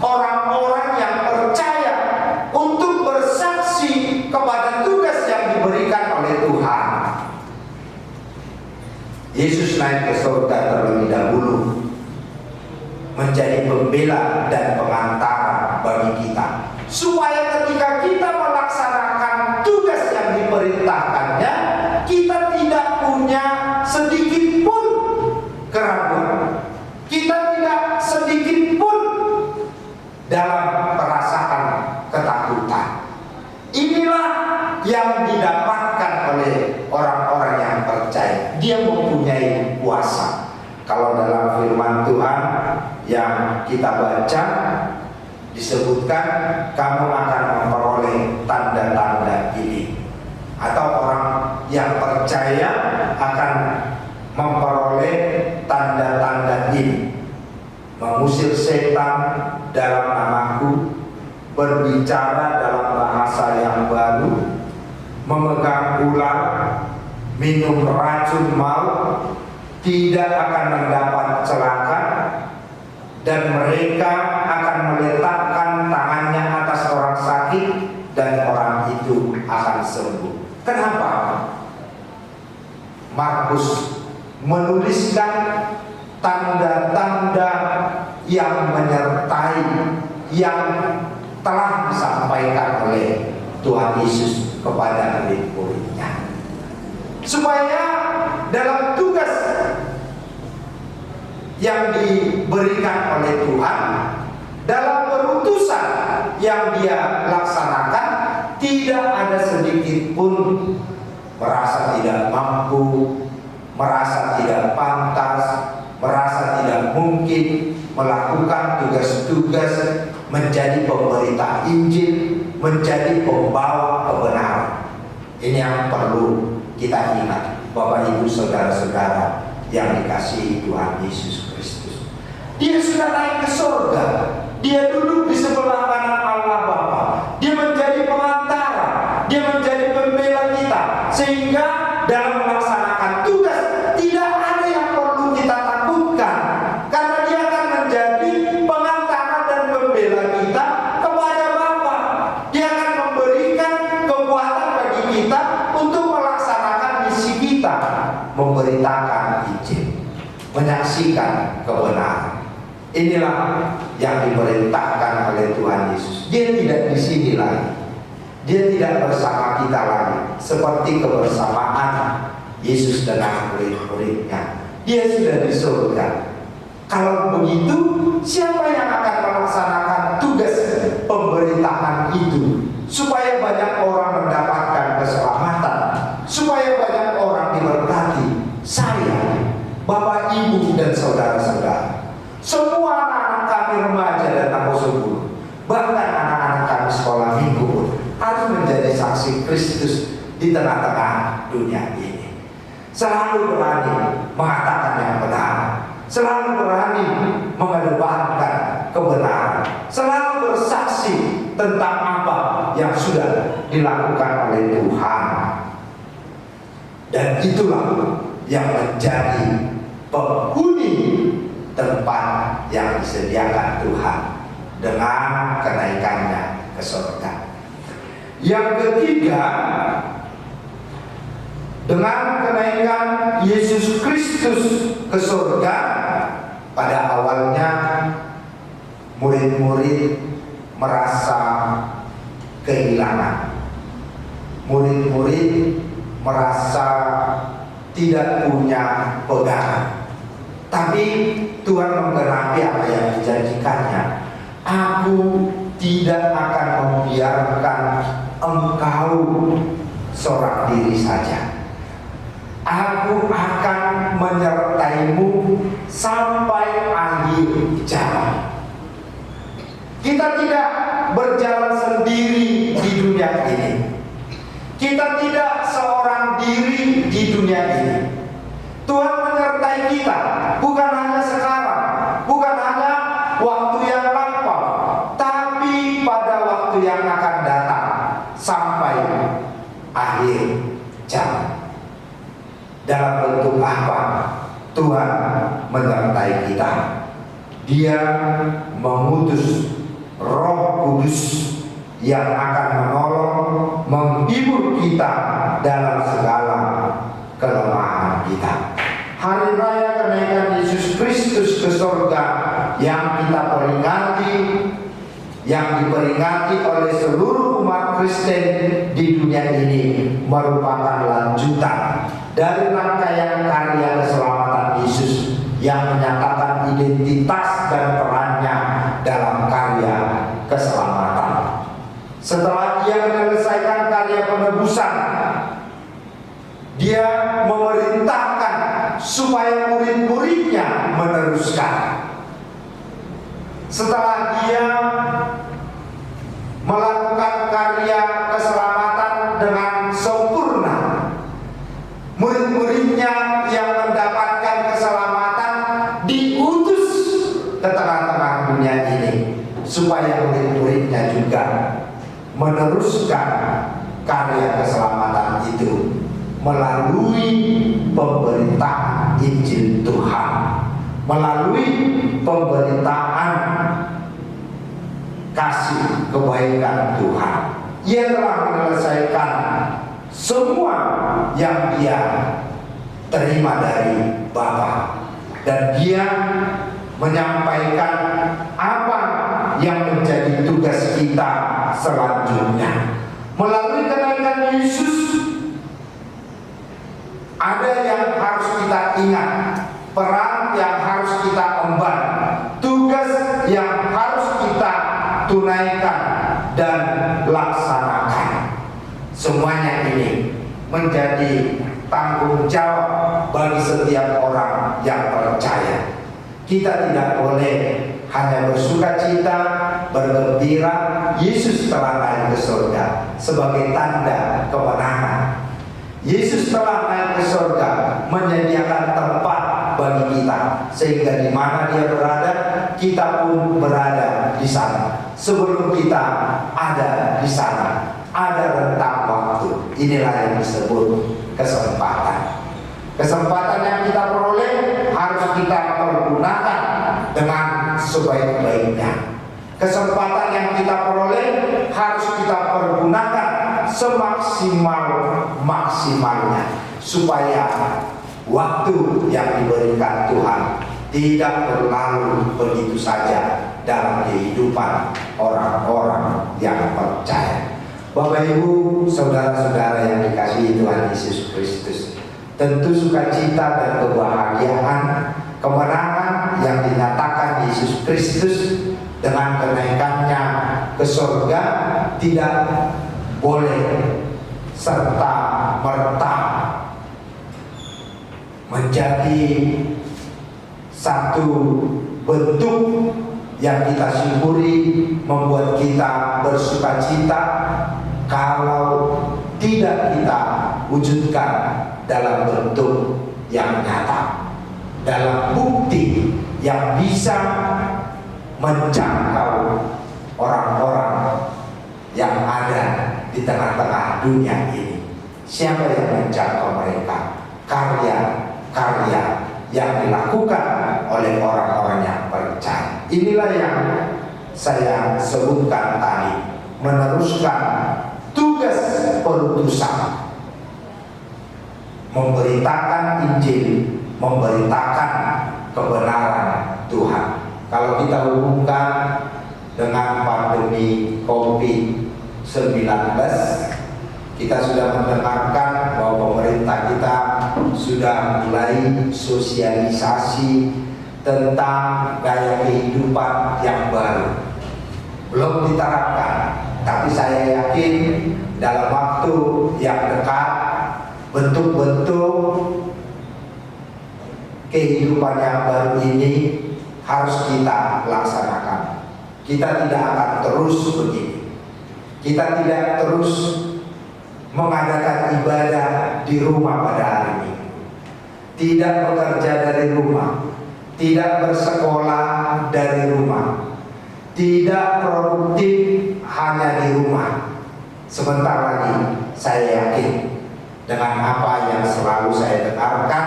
orang-orang yang percaya untuk bersaksi kepada tugas yang diberikan oleh Tuhan. Yesus naik ke surga terlebih dahulu menjadi pembela dan pengantara bagi kita, supaya ketika kita melaksanakan tugas yang diperintahkannya, kita tidak punya sedikit pun keraguan, kita tidak sedikit pun kita baca disebutkan kamu akan memperoleh tanda-tanda ini, atau orang yang percaya akan memperoleh tanda-tanda ini: mengusir setan dalam namaku, berbicara dalam bahasa yang baru, memegang ular, minum racun maut, tidak akan mendapat celaka, dan mereka akan meletakkan tangannya atas orang sakit dan orang itu akan sembuh. Kenapa Markus menuliskan tanda-tanda yang menyertai yang telah disampaikan oleh Tuhan Yesus kepada murid-muridnya, supaya dalam tugas yang diberikan oleh Tuhan, dalam perutusan yang dia laksanakan, tidak ada sedikit pun merasa tidak mampu, merasa tidak pantas, merasa tidak mungkin melakukan tugas-tugas menjadi pemberita Injil, menjadi pembawa kebenaran. Ini yang perlu kita ingat, Bapak Ibu Saudara-saudara yang dikasihi Tuhan Yesus Kristus. Dia sudah naik ke surga, dia duduk di sebelah kanan Allah Bapa, dia menjadi pengantara, dia menjadi pembela kita, sehingga dalam melaksanakan tugas tidak ada yang perlu kita takutkan, karena dia akan menjadi pengantara dan pembela kita kepada Bapa. Dia akan memberikan kekuatan bagi kita untuk melaksanakan misi kita, memberitakan Injil, menyaksikan kebenaran. Inilah yang diperintahkan oleh Tuhan Yesus. Dia tidak di sini lagi, dia tidak bersama kita lagi seperti kebersamaan Yesus dengan murid-muridnya. Dia sudah di surga. Kalau begitu, siapa yang akan melaksanakan tugas pemberitaan itu, supaya banyak orang mendapatkan keselamatan, supaya banyak orang diberkati? Saya, Bapak, Ibu, dan saudara-saudara, semua anak-anak kami remaja dan anak bahkan anak-anak kami sekolah minggu pun harus menjadi saksi Kristus di tengah-tengah dunia ini. Selalu berani mengatakan yang benar, selalu berani mengedepankan kebenaran, selalu bersaksi tentang apa yang sudah dilakukan oleh Tuhan. Dan itulah yang menjadi penghuni tempat yang disediakan Tuhan dengan kenaikannya ke surga. Yang ketiga, dengan kenaikan Yesus Kristus ke surga, pada awalnya murid-murid merasa kehilangan. Murid-murid merasa tidak punya pegangan. Tapi Tuhan menggenapi apa yang dijanjikannya. Aku tidak akan membiarkan engkau seorang diri saja. Aku akan menyertaimu sampai akhir zaman. Kita tidak berjalan sendiri di dunia ini. Kita tidak seorang diri di dunia ini. Tuhan menyertai kita, bukan hanya sekarang, bukan hanya waktu yang lampau, tapi pada waktu yang akan datang sampai akhir zaman. Dalam bentuk apa Tuhan menyertai kita? Dia mengutus Roh Kudus yang akan menolong, menghibur kita dalam segala kelemahan kita. Hari raya kenaikan Yesus Kristus ke surga yang kita peringati, yang diperingati oleh seluruh umat Kristen di dunia ini, merupakan lanjutan dari rangkaian karya keselamatan Yesus yang menyatakan identitas dan perannya dalam karya keselamatan. Setelah dia menyelesaikan karya penebusan, dia memerintahkan supaya murid-muridnya meneruskan. setelah dia melakukan karya keselamatan dengan sempurna, murid-muridnya yang mendapatkan keselamatan diutus ke tengah-tengah dunia ini supaya murid-muridnya juga meneruskan karya keselamatan itu melalui pemberitaan Injil Tuhan, melalui pemberitaan kasih kebaikan Tuhan. Ia telah menyelesaikan semua yang dia terima dari Bapa, dan dia menyampaikan apa yang menjadi tugas kita selanjutnya. Melalui kenaikan Yesus, ada yang harus kita ingat, peran yang harus kita emban, tugas yang harus kita tunaikan dan laksanakan. Semuanya ini menjadi tanggung jawab bagi setiap orang yang percaya. Kita tidak boleh hanya bersuka cita, bergembira, Yesus telah naik ke surga sebagai tanda kemenangan. Yesus telah naik ke surga menyediakan tempat bagi kita, sehingga di mana dia berada, kita pun berada di sana. Sebelum kita ada di sana, ada rentang waktu. Inilah yang disebut kesempatan. Kesempatan yang kita peroleh harus kita pergunakan dengan sebaik-baiknya. Kesempatan yang kita peroleh harus kita pergunakan semaksimal-maksimalnya, supaya waktu yang diberikan Tuhan tidak berlalu begitu saja dalam kehidupan orang-orang yang percaya. Bapak Ibu, saudara-saudara yang dikasihi Tuhan Yesus Kristus, tentu sukacita dan kebahagiaan kemenangan yang dinyatakan Yesus Kristus dengan kenaikannya ke surga tidak boleh serta merta menjadi satu bentuk yang kita syukuri, membuat kita bersukacita, kalau tidak kita wujudkan dalam bentuk yang nyata, dalam bukti yang bisa menjangkau orang-orang yang ada di tengah-tengah dunia ini. Siapa yang menjangkau mereka? Karya-karya yang dilakukan oleh orang-orang yang percaya. Inilah yang saya sebutkan tadi, meneruskan tugas perutusan, memberitakan Injil, memberitakan kebenaran Tuhan. Kalau kita hubungkan dengan pandemi COVID-19, kita sudah mendengarkan bahwa pemerintah kita sudah mulai sosialisasi tentang gaya kehidupan yang baru. Belum diterapkan, tapi saya yakin dalam waktu yang dekat bentuk-bentuk kehidupan yang baru ini harus kita laksanakan. Kita tidak akan terus begini. Kita tidak terus mengadakan ibadah di rumah pada hari ini, tidak bekerja dari rumah, tidak bersekolah dari rumah, tidak produktif hanya di rumah. Sebentar lagi saya yakin dengan apa yang selalu saya dengarkan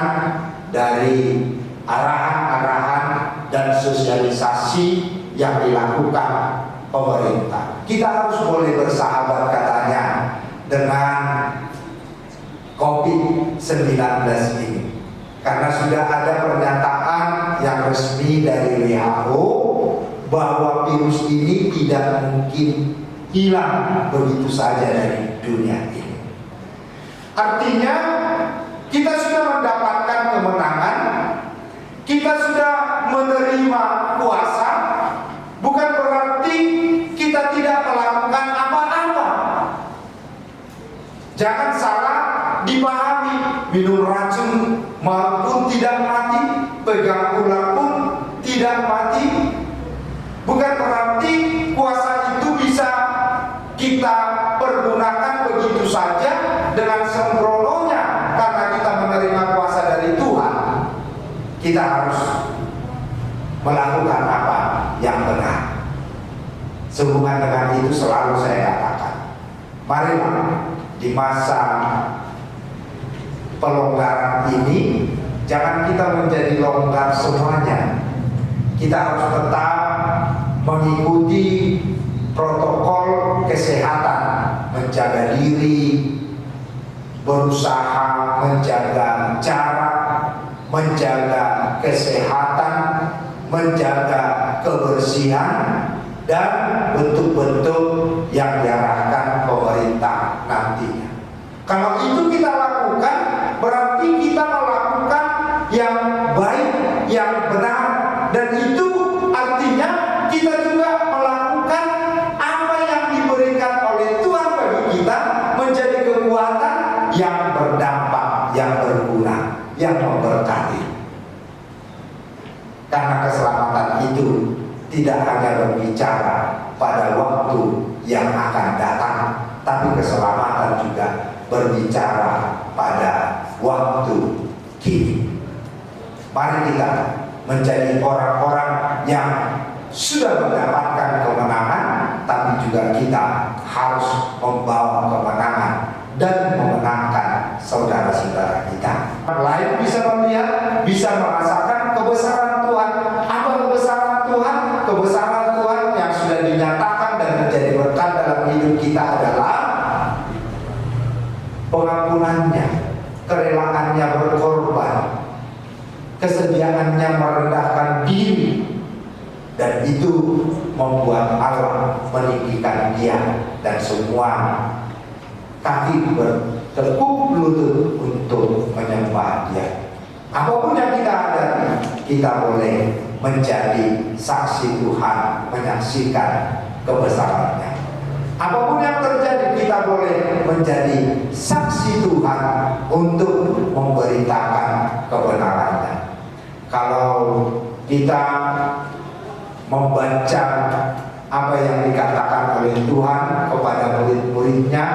dari arahan-arahan dan sosialisasi yang dilakukan pemerintah, kita harus boleh bersahabat katanya dengan COVID-19 ini, karena sudah ada pernyataan yang resmi dari WHO bahwa virus ini tidak mungkin hilang begitu saja dari dunia ini. Artinya kita sudah mendapatkan kemenangan, kita sudah menerima kuasa, bukan berarti kita tidak melakukan apa-apa. Jangan salah dipahami, minum racun maupun tidak mati, pegang ular pun tidak mati. Bukan berarti kuasa itu bisa kita pergunakan begitu saja dengan sembrononya karena kita menerima kuasa dari Tuhan. Kita harus melakukan apa yang benar. Sehubungan dengan itu selalu saya katakan, marilah di masa pelonggaran ini jangan kita menjadi longgar semuanya. Kita harus tetap mengikuti protokol kesehatan, menjaga diri, berusaha menjaga jarak, menjaga kesehatan, menjaga kebersihan, dan bentuk-bentuk yang diarahkan pemerintah nantinya. Kalau itu kita lakukan, berarti kita melakukan yang baik, yang benar, dan itu artinya kita juga melakukan apa yang diberikan oleh Tuhan bagi kita menjadi kekuatan yang berdampak, yang berguna, yang memberkati. Karena keselamatan itu tidak hanya berbicara pada waktu yang akan datang, tapi keselamatan juga berbicara pada waktu kini. Mari kita menjadi orang-orang yang sudah mendapatkan kemenangan, tapi juga kita harus membawa kemenangan dan memenangkan saudara-saudara kita. Orang lain bisa melihat, bisa merasakan kebesaran Tuhan. Apa kebesaran Tuhan? Kebesaran Tuhan yang sudah dinyatakan dan menjadi berkat dalam hidup kita adalah pengampunannya, kerelaannya berkorban, kesediaannya merendahkan diri, dan itu membuat Allah meninggikan dia dan semua kaki bertekuk lutut untuk menyembah dia. Apapun yang kita hadapi, kita boleh menjadi saksi Tuhan, menyaksikan kebesarannya. Apapun yang terjadi, kita boleh menjadi saksi Tuhan untuk memberitakan kebenarannya. Kalau kita membaca apa yang dikatakan oleh Tuhan kepada murid-muridnya,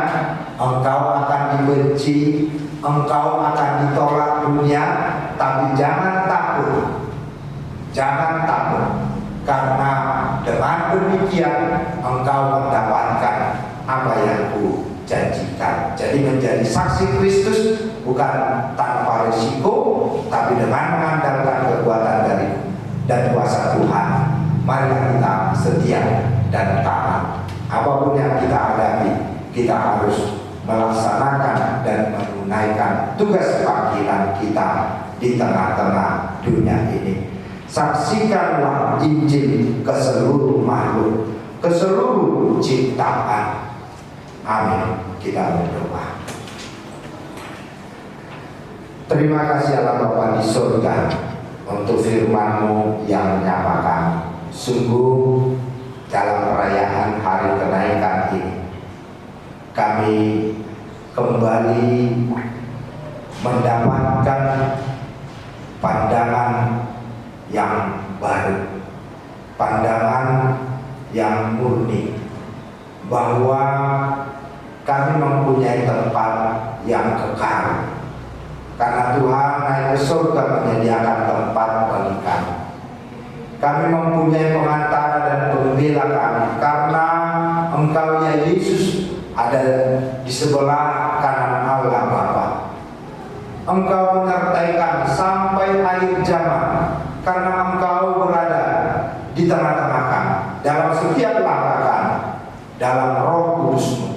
engkau akan dibenci, engkau akan ditolak dunia, tapi jangan takut, jangan takut, karena dengan demikian engkau mendapatkan apa yang ku janjikan. Jadi menjadi saksi Kristus bukan tanpa risiko, tapi dengan mengandalkan kekuatan dari dan kuasa Tuhan. Mari kita setia dan taat. Apapun yang kita hadapi, kita harus melaksanakan dan menunaikan tugas panggilan kita di tengah-tengah dunia ini. Saksikanlah Injil ke seluruh makhluk, ke seluruh ciptaan. Amin. Kita berdoa. Terima kasih Allah Bapa di surga untuk firman-Mu yang menyatakan, sungguh dalam perayaan hari kenaikan ini kami kembali mendapatkan pandangan yang baru, pandangan yang murni, bahwa kami mempunyai tempat yang kekal. Karena Tuhan naik ke surga menyediakan tempat bagi kami. Kami mempunyai pengantara dan pembela kami, karena Engkau ya Yesus ada di sebelah kanan Allah Bapa. Engkau menyertai kami sampai akhir zaman, karena Engkau berada di tengah-tengah kami dalam setiap langkah kami, dalam Roh Kudus-Mu,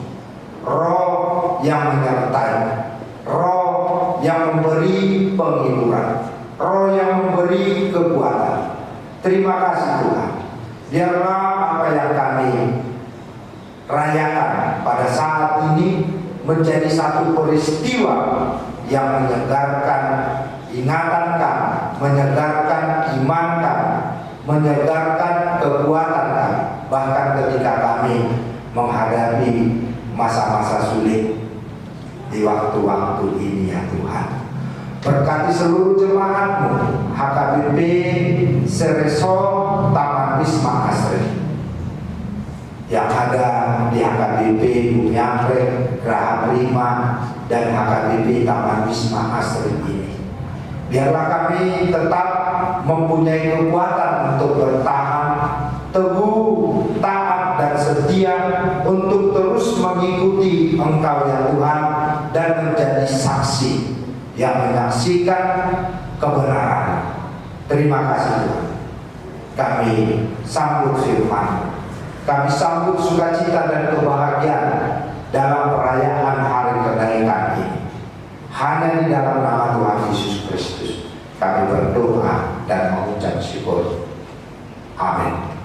Roh yang menyertai, Roh yang memberi penghiburan, Roh yang memberi kekuatan. Terima kasih Tuhan. Biarlah apa yang kami rayakan pada saat ini menjadi satu peristiwa yang menyegarkan ingatan kami, menyegarkan iman kami, menyegarkan kekuatan kami, bahkan ketika kami menghadapi masa-masa sulit di waktu-waktu ini ya Tuhan. Berkati seluruh jemaat-Mu, HKBP Sereso Taman Wisma Asri. yang ada di HKBP Bumi Anggrek, Geraha Prima, dan HKBP Taman Wisma Asri ini. Biarlah kami tetap mempunyai kekuatan untuk bertahan teguh, taat, dan setia untuk terus mengikuti Engkau ya Tuhan, dan menjadi saksi yang menyaksikan kebenaran. Terima kasih Tuhan. Kami sambut firman, kami sambut sukacita dan kebahagiaan dalam perayaan hari kenaikan ini. Hanya di dalam nama Tuhan Yesus Kristus kami berdoa dan mengucap syukur. Amin.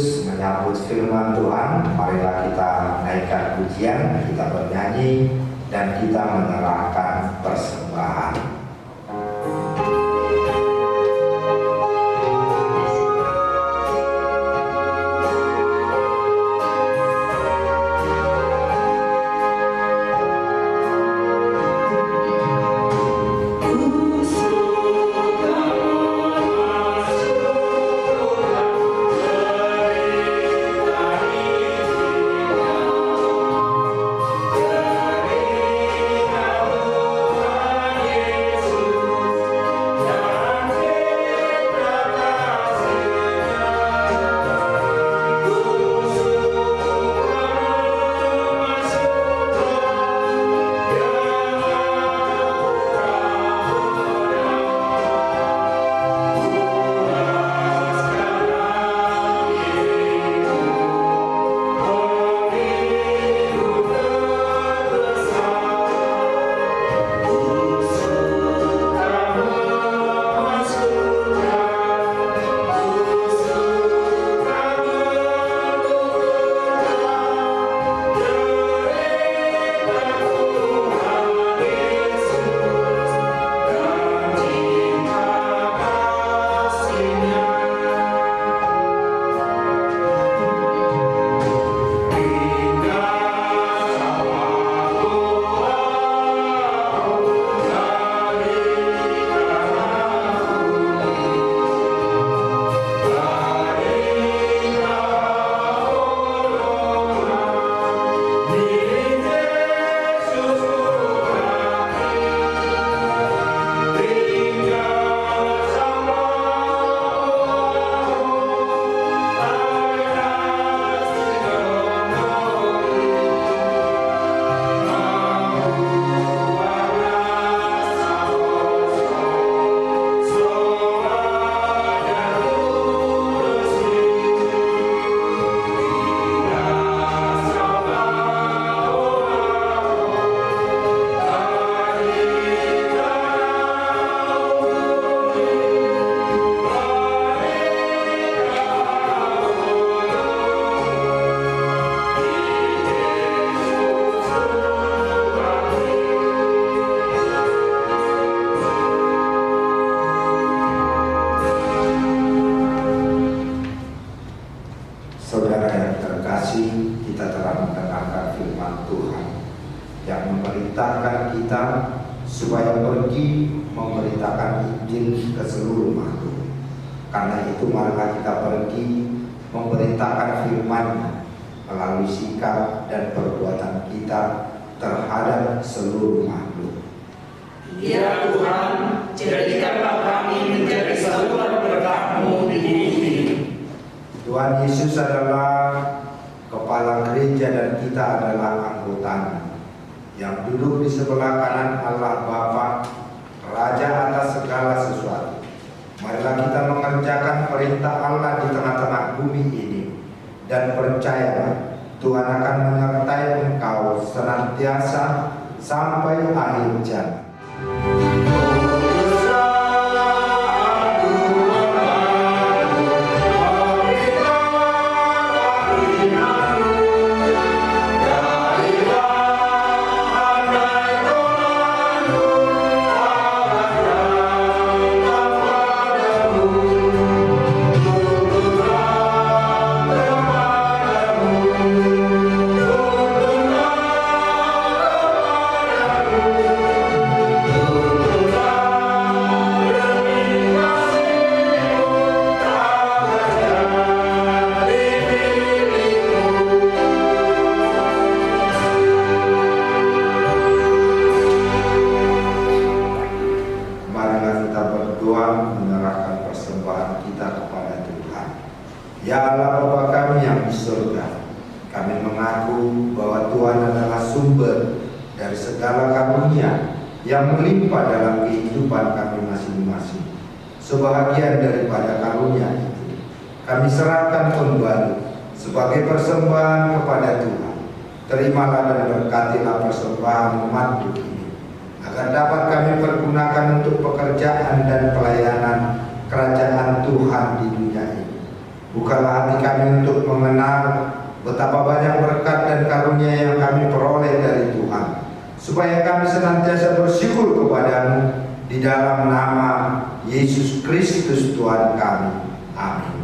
Menyambut firman Tuhan, marilah kita naikkan pujian, kita bernyanyi, dan kita menyerahkan persembahan. Saudara yang terkasih, kita telah mendengarkan firman Tuhan yang memerintahkan kita supaya pergi memberitakan Injil ke seluruh makhluk. Karena itu marilah kita pergi memberitakan firman melalui sikap dan perbuatan kita terhadap seluruh makhluk. Ya Tuhan, jadikanlah kami menjadi saluran berkah-Mu di bumi ini. Tuhan Yesus adalah kepala gereja dan kita adalah anggotanya, yang duduk di sebelah kanan Allah Bapa, Raja atas segala sesuatu. Marilah kita mengerjakan perintah Allah di tengah-tengah bumi ini, dan percayalah Tuhan akan menyertai engkau senantiasa sampai akhir zaman. karunia yang melimpah dalam kehidupan kami masing-masing. Sebahagian daripada karunia itu kami serahkan kembali sebagai persembahan kepada Tuhan. Terimalah dan berkatilah persembahan umat-Mu ini, agar dapat kami pergunakan untuk pekerjaan dan pelayanan kerajaan Tuhan di dunia ini. Bukalah hati kami untuk mengenal betapa banyak berkat dan karunia yang kami peroleh dari Tuhan, supaya kami senantiasa bersyukur kepada-Mu di dalam nama Yesus Kristus Tuhan kami. Amin.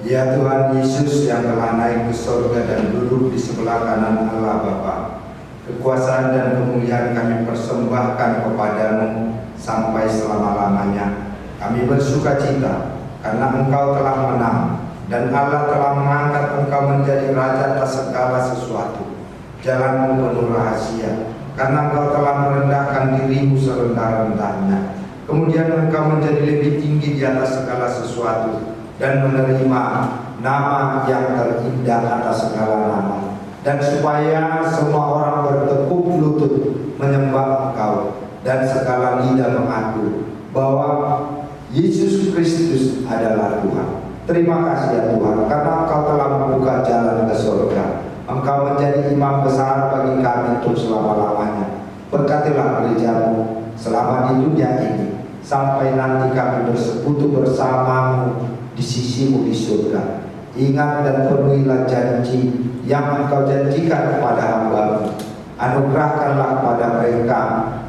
Ya Tuhan Yesus yang telah naik ke surga dan duduk di sebelah kanan Allah Bapa, kekuasaan dan kemuliaan kami persembahkan kepada-Mu sampai selama-lamanya. Kami bersuka cita karena Engkau telah menang dan Allah telah mengangkat Engkau menjadi Raja atas segala sesuatu. Jalan-Mu penuh rahasia karena Engkau telah merendahkan diri-Mu serendah-rendahnya. Kemudian Engkau menjadi lebih tinggi di atas segala sesuatu dan menerima nama yang terindah atas segala nama, dan supaya semua orang bertekuk lutut menyembah Engkau dan segala lidah mengaku bahwa Yesus Kristus adalah Tuhan. Terima kasih ya Tuhan, karena Engkau telah membuka jalan ke surga. Engkau menjadi imam besar bagi kami untuk selama-lamanya. Berkatilah gereja-Mu selama di dunia ini, sampai nanti kami bersekutu bersama-Mu di sisi-Mu di surga. Ingat dan penuhilah janji yang Engkau janjikan kepada hamba-Mu. Anugerahkanlah kepada mereka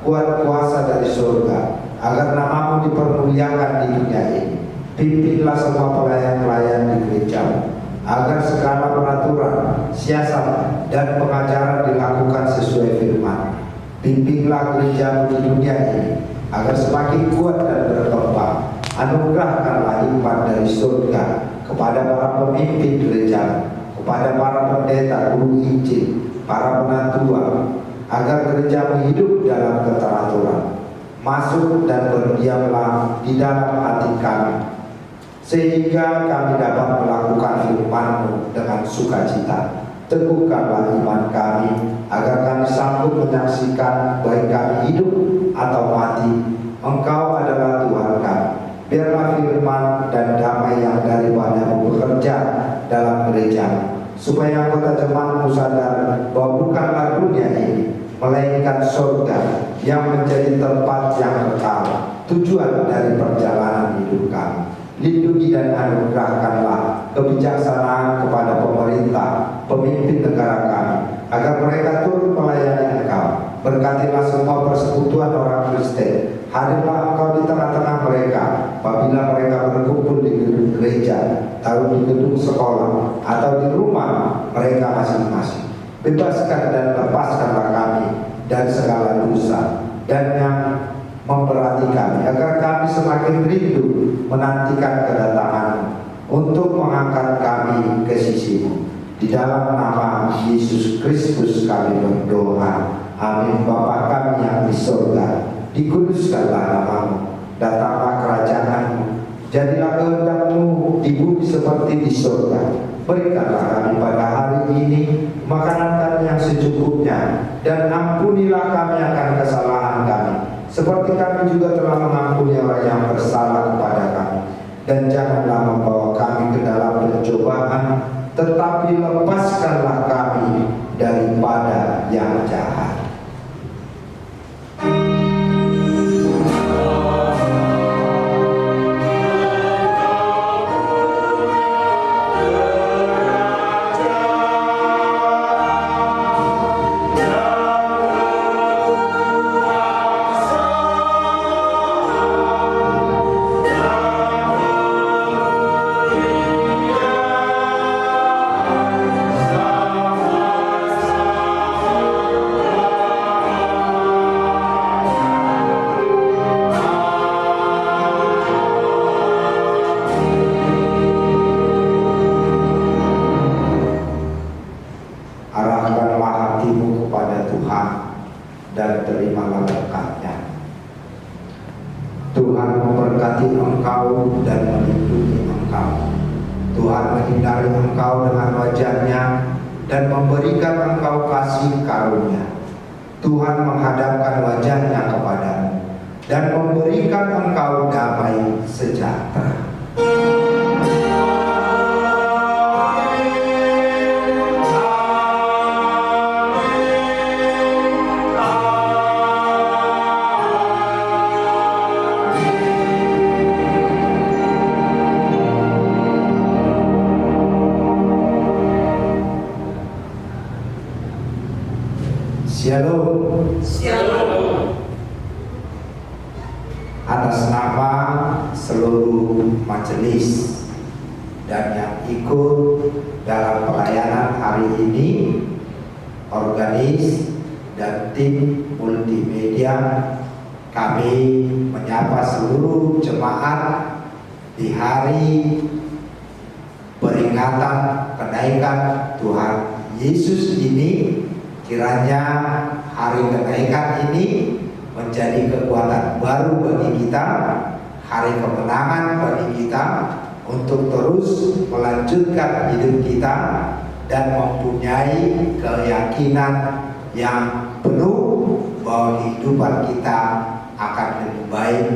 kuat kuasa dari surga, agar nama-Mu dipermuliakan di dunia ini. Pimpinlah semua pelayan-pelayan di gereja-Mu, agar segala peraturan, siasat, dan pengajaran dilakukan sesuai firman. Pimpinlah gereja-Mu di dunia ini, agar semakin kuat dan berkembang. Anugerahkanlah hikmat dari surga kepada para pemimpin gereja, kepada para pendeta, guru Injil, para penatua, agar gereja hidup dalam keteraturan. Masuk dan berdiamlah di dalam hati kami, sehingga kami dapat melakukan firman-Mu dengan sukacita. Teguhkanlah iman kami, agar kami sanggup menyaksikan baik kami hidup atau mati, Engkau adalah Tuhan kami. Biarlah firman dan damai yang daripada-Mu bekerja dalam gereja, supaya anggota jemaat-Mu sadar bahwa bukanlah dunia ini, melainkan surga yang menjadi tempat yang kekal, tujuan dari perjalanan hidup kami. Lindungi dan anugerahkanlah kebijaksanaan kepada pemerintah, pemimpin negara kami, agar mereka turut melayani Engkau. Berkatilah semua persekutuan orang Kristen. Hadirlah Engkau di tengah-tengah mereka apabila mereka berkumpul di gedung gereja, atau di gedung sekolah, atau di rumah mereka masing-masing. Bebaskan dan lepaskanlah kami dari segala dosa dan yang memberati kami, agar kami semakin rindu menantikan kedatangan-Mu untuk mengangkat kami ke sisi-Mu. Di dalam nama Yesus Kristus kami berdoa. Amin. Bapa kami yang di surga, dikuduskanlah nama-Mu, datanglah kerajaan-Mu, jadilah kehendak-Mu di bumi seperti di surga. Berikanlah kami pada hari ini makanan kami yang secukupnya, dan ampunilah kami akan kesalahan kami, seperti kami juga telah mengampuni orang yang bersalah kepada kami. Dan janganlah membawa kami ke dalam pencobaan, tetapi lepaskanlah kami daripada yang jahat. Tuhan memberkati engkau dan melindungi engkau. Tuhan menghindari engkau dengan wajah-Nya dan memberikan engkau kasih karunia. Tuhan menghadapkan wajah-Nya kepadamu dan memberikan engkau damai sejahtera. Shalom. Shalom. Atas nama seluruh majelis dan yang ikut dalam pelayanan hari ini, organis dan tim multimedia, kami menyapa seluruh jemaat di hari peringatan kenaikan Tuhan Yesus ini. Kiranya hari kenaikan ini menjadi kekuatan baru bagi kita, hari kemenangan bagi kita untuk terus melanjutkan hidup kita dan mempunyai keyakinan yang penuh bahwa kehidupan kita akan lebih baik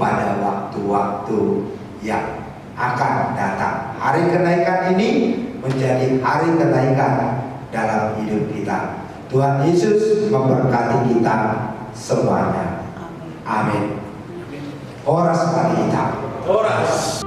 pada waktu-waktu yang akan datang. Hari kenaikan ini menjadi hari kenaikan dalam hidup kita. Tuhan Yesus memberkati kita semuanya. Amin. Horas Maria. Horas.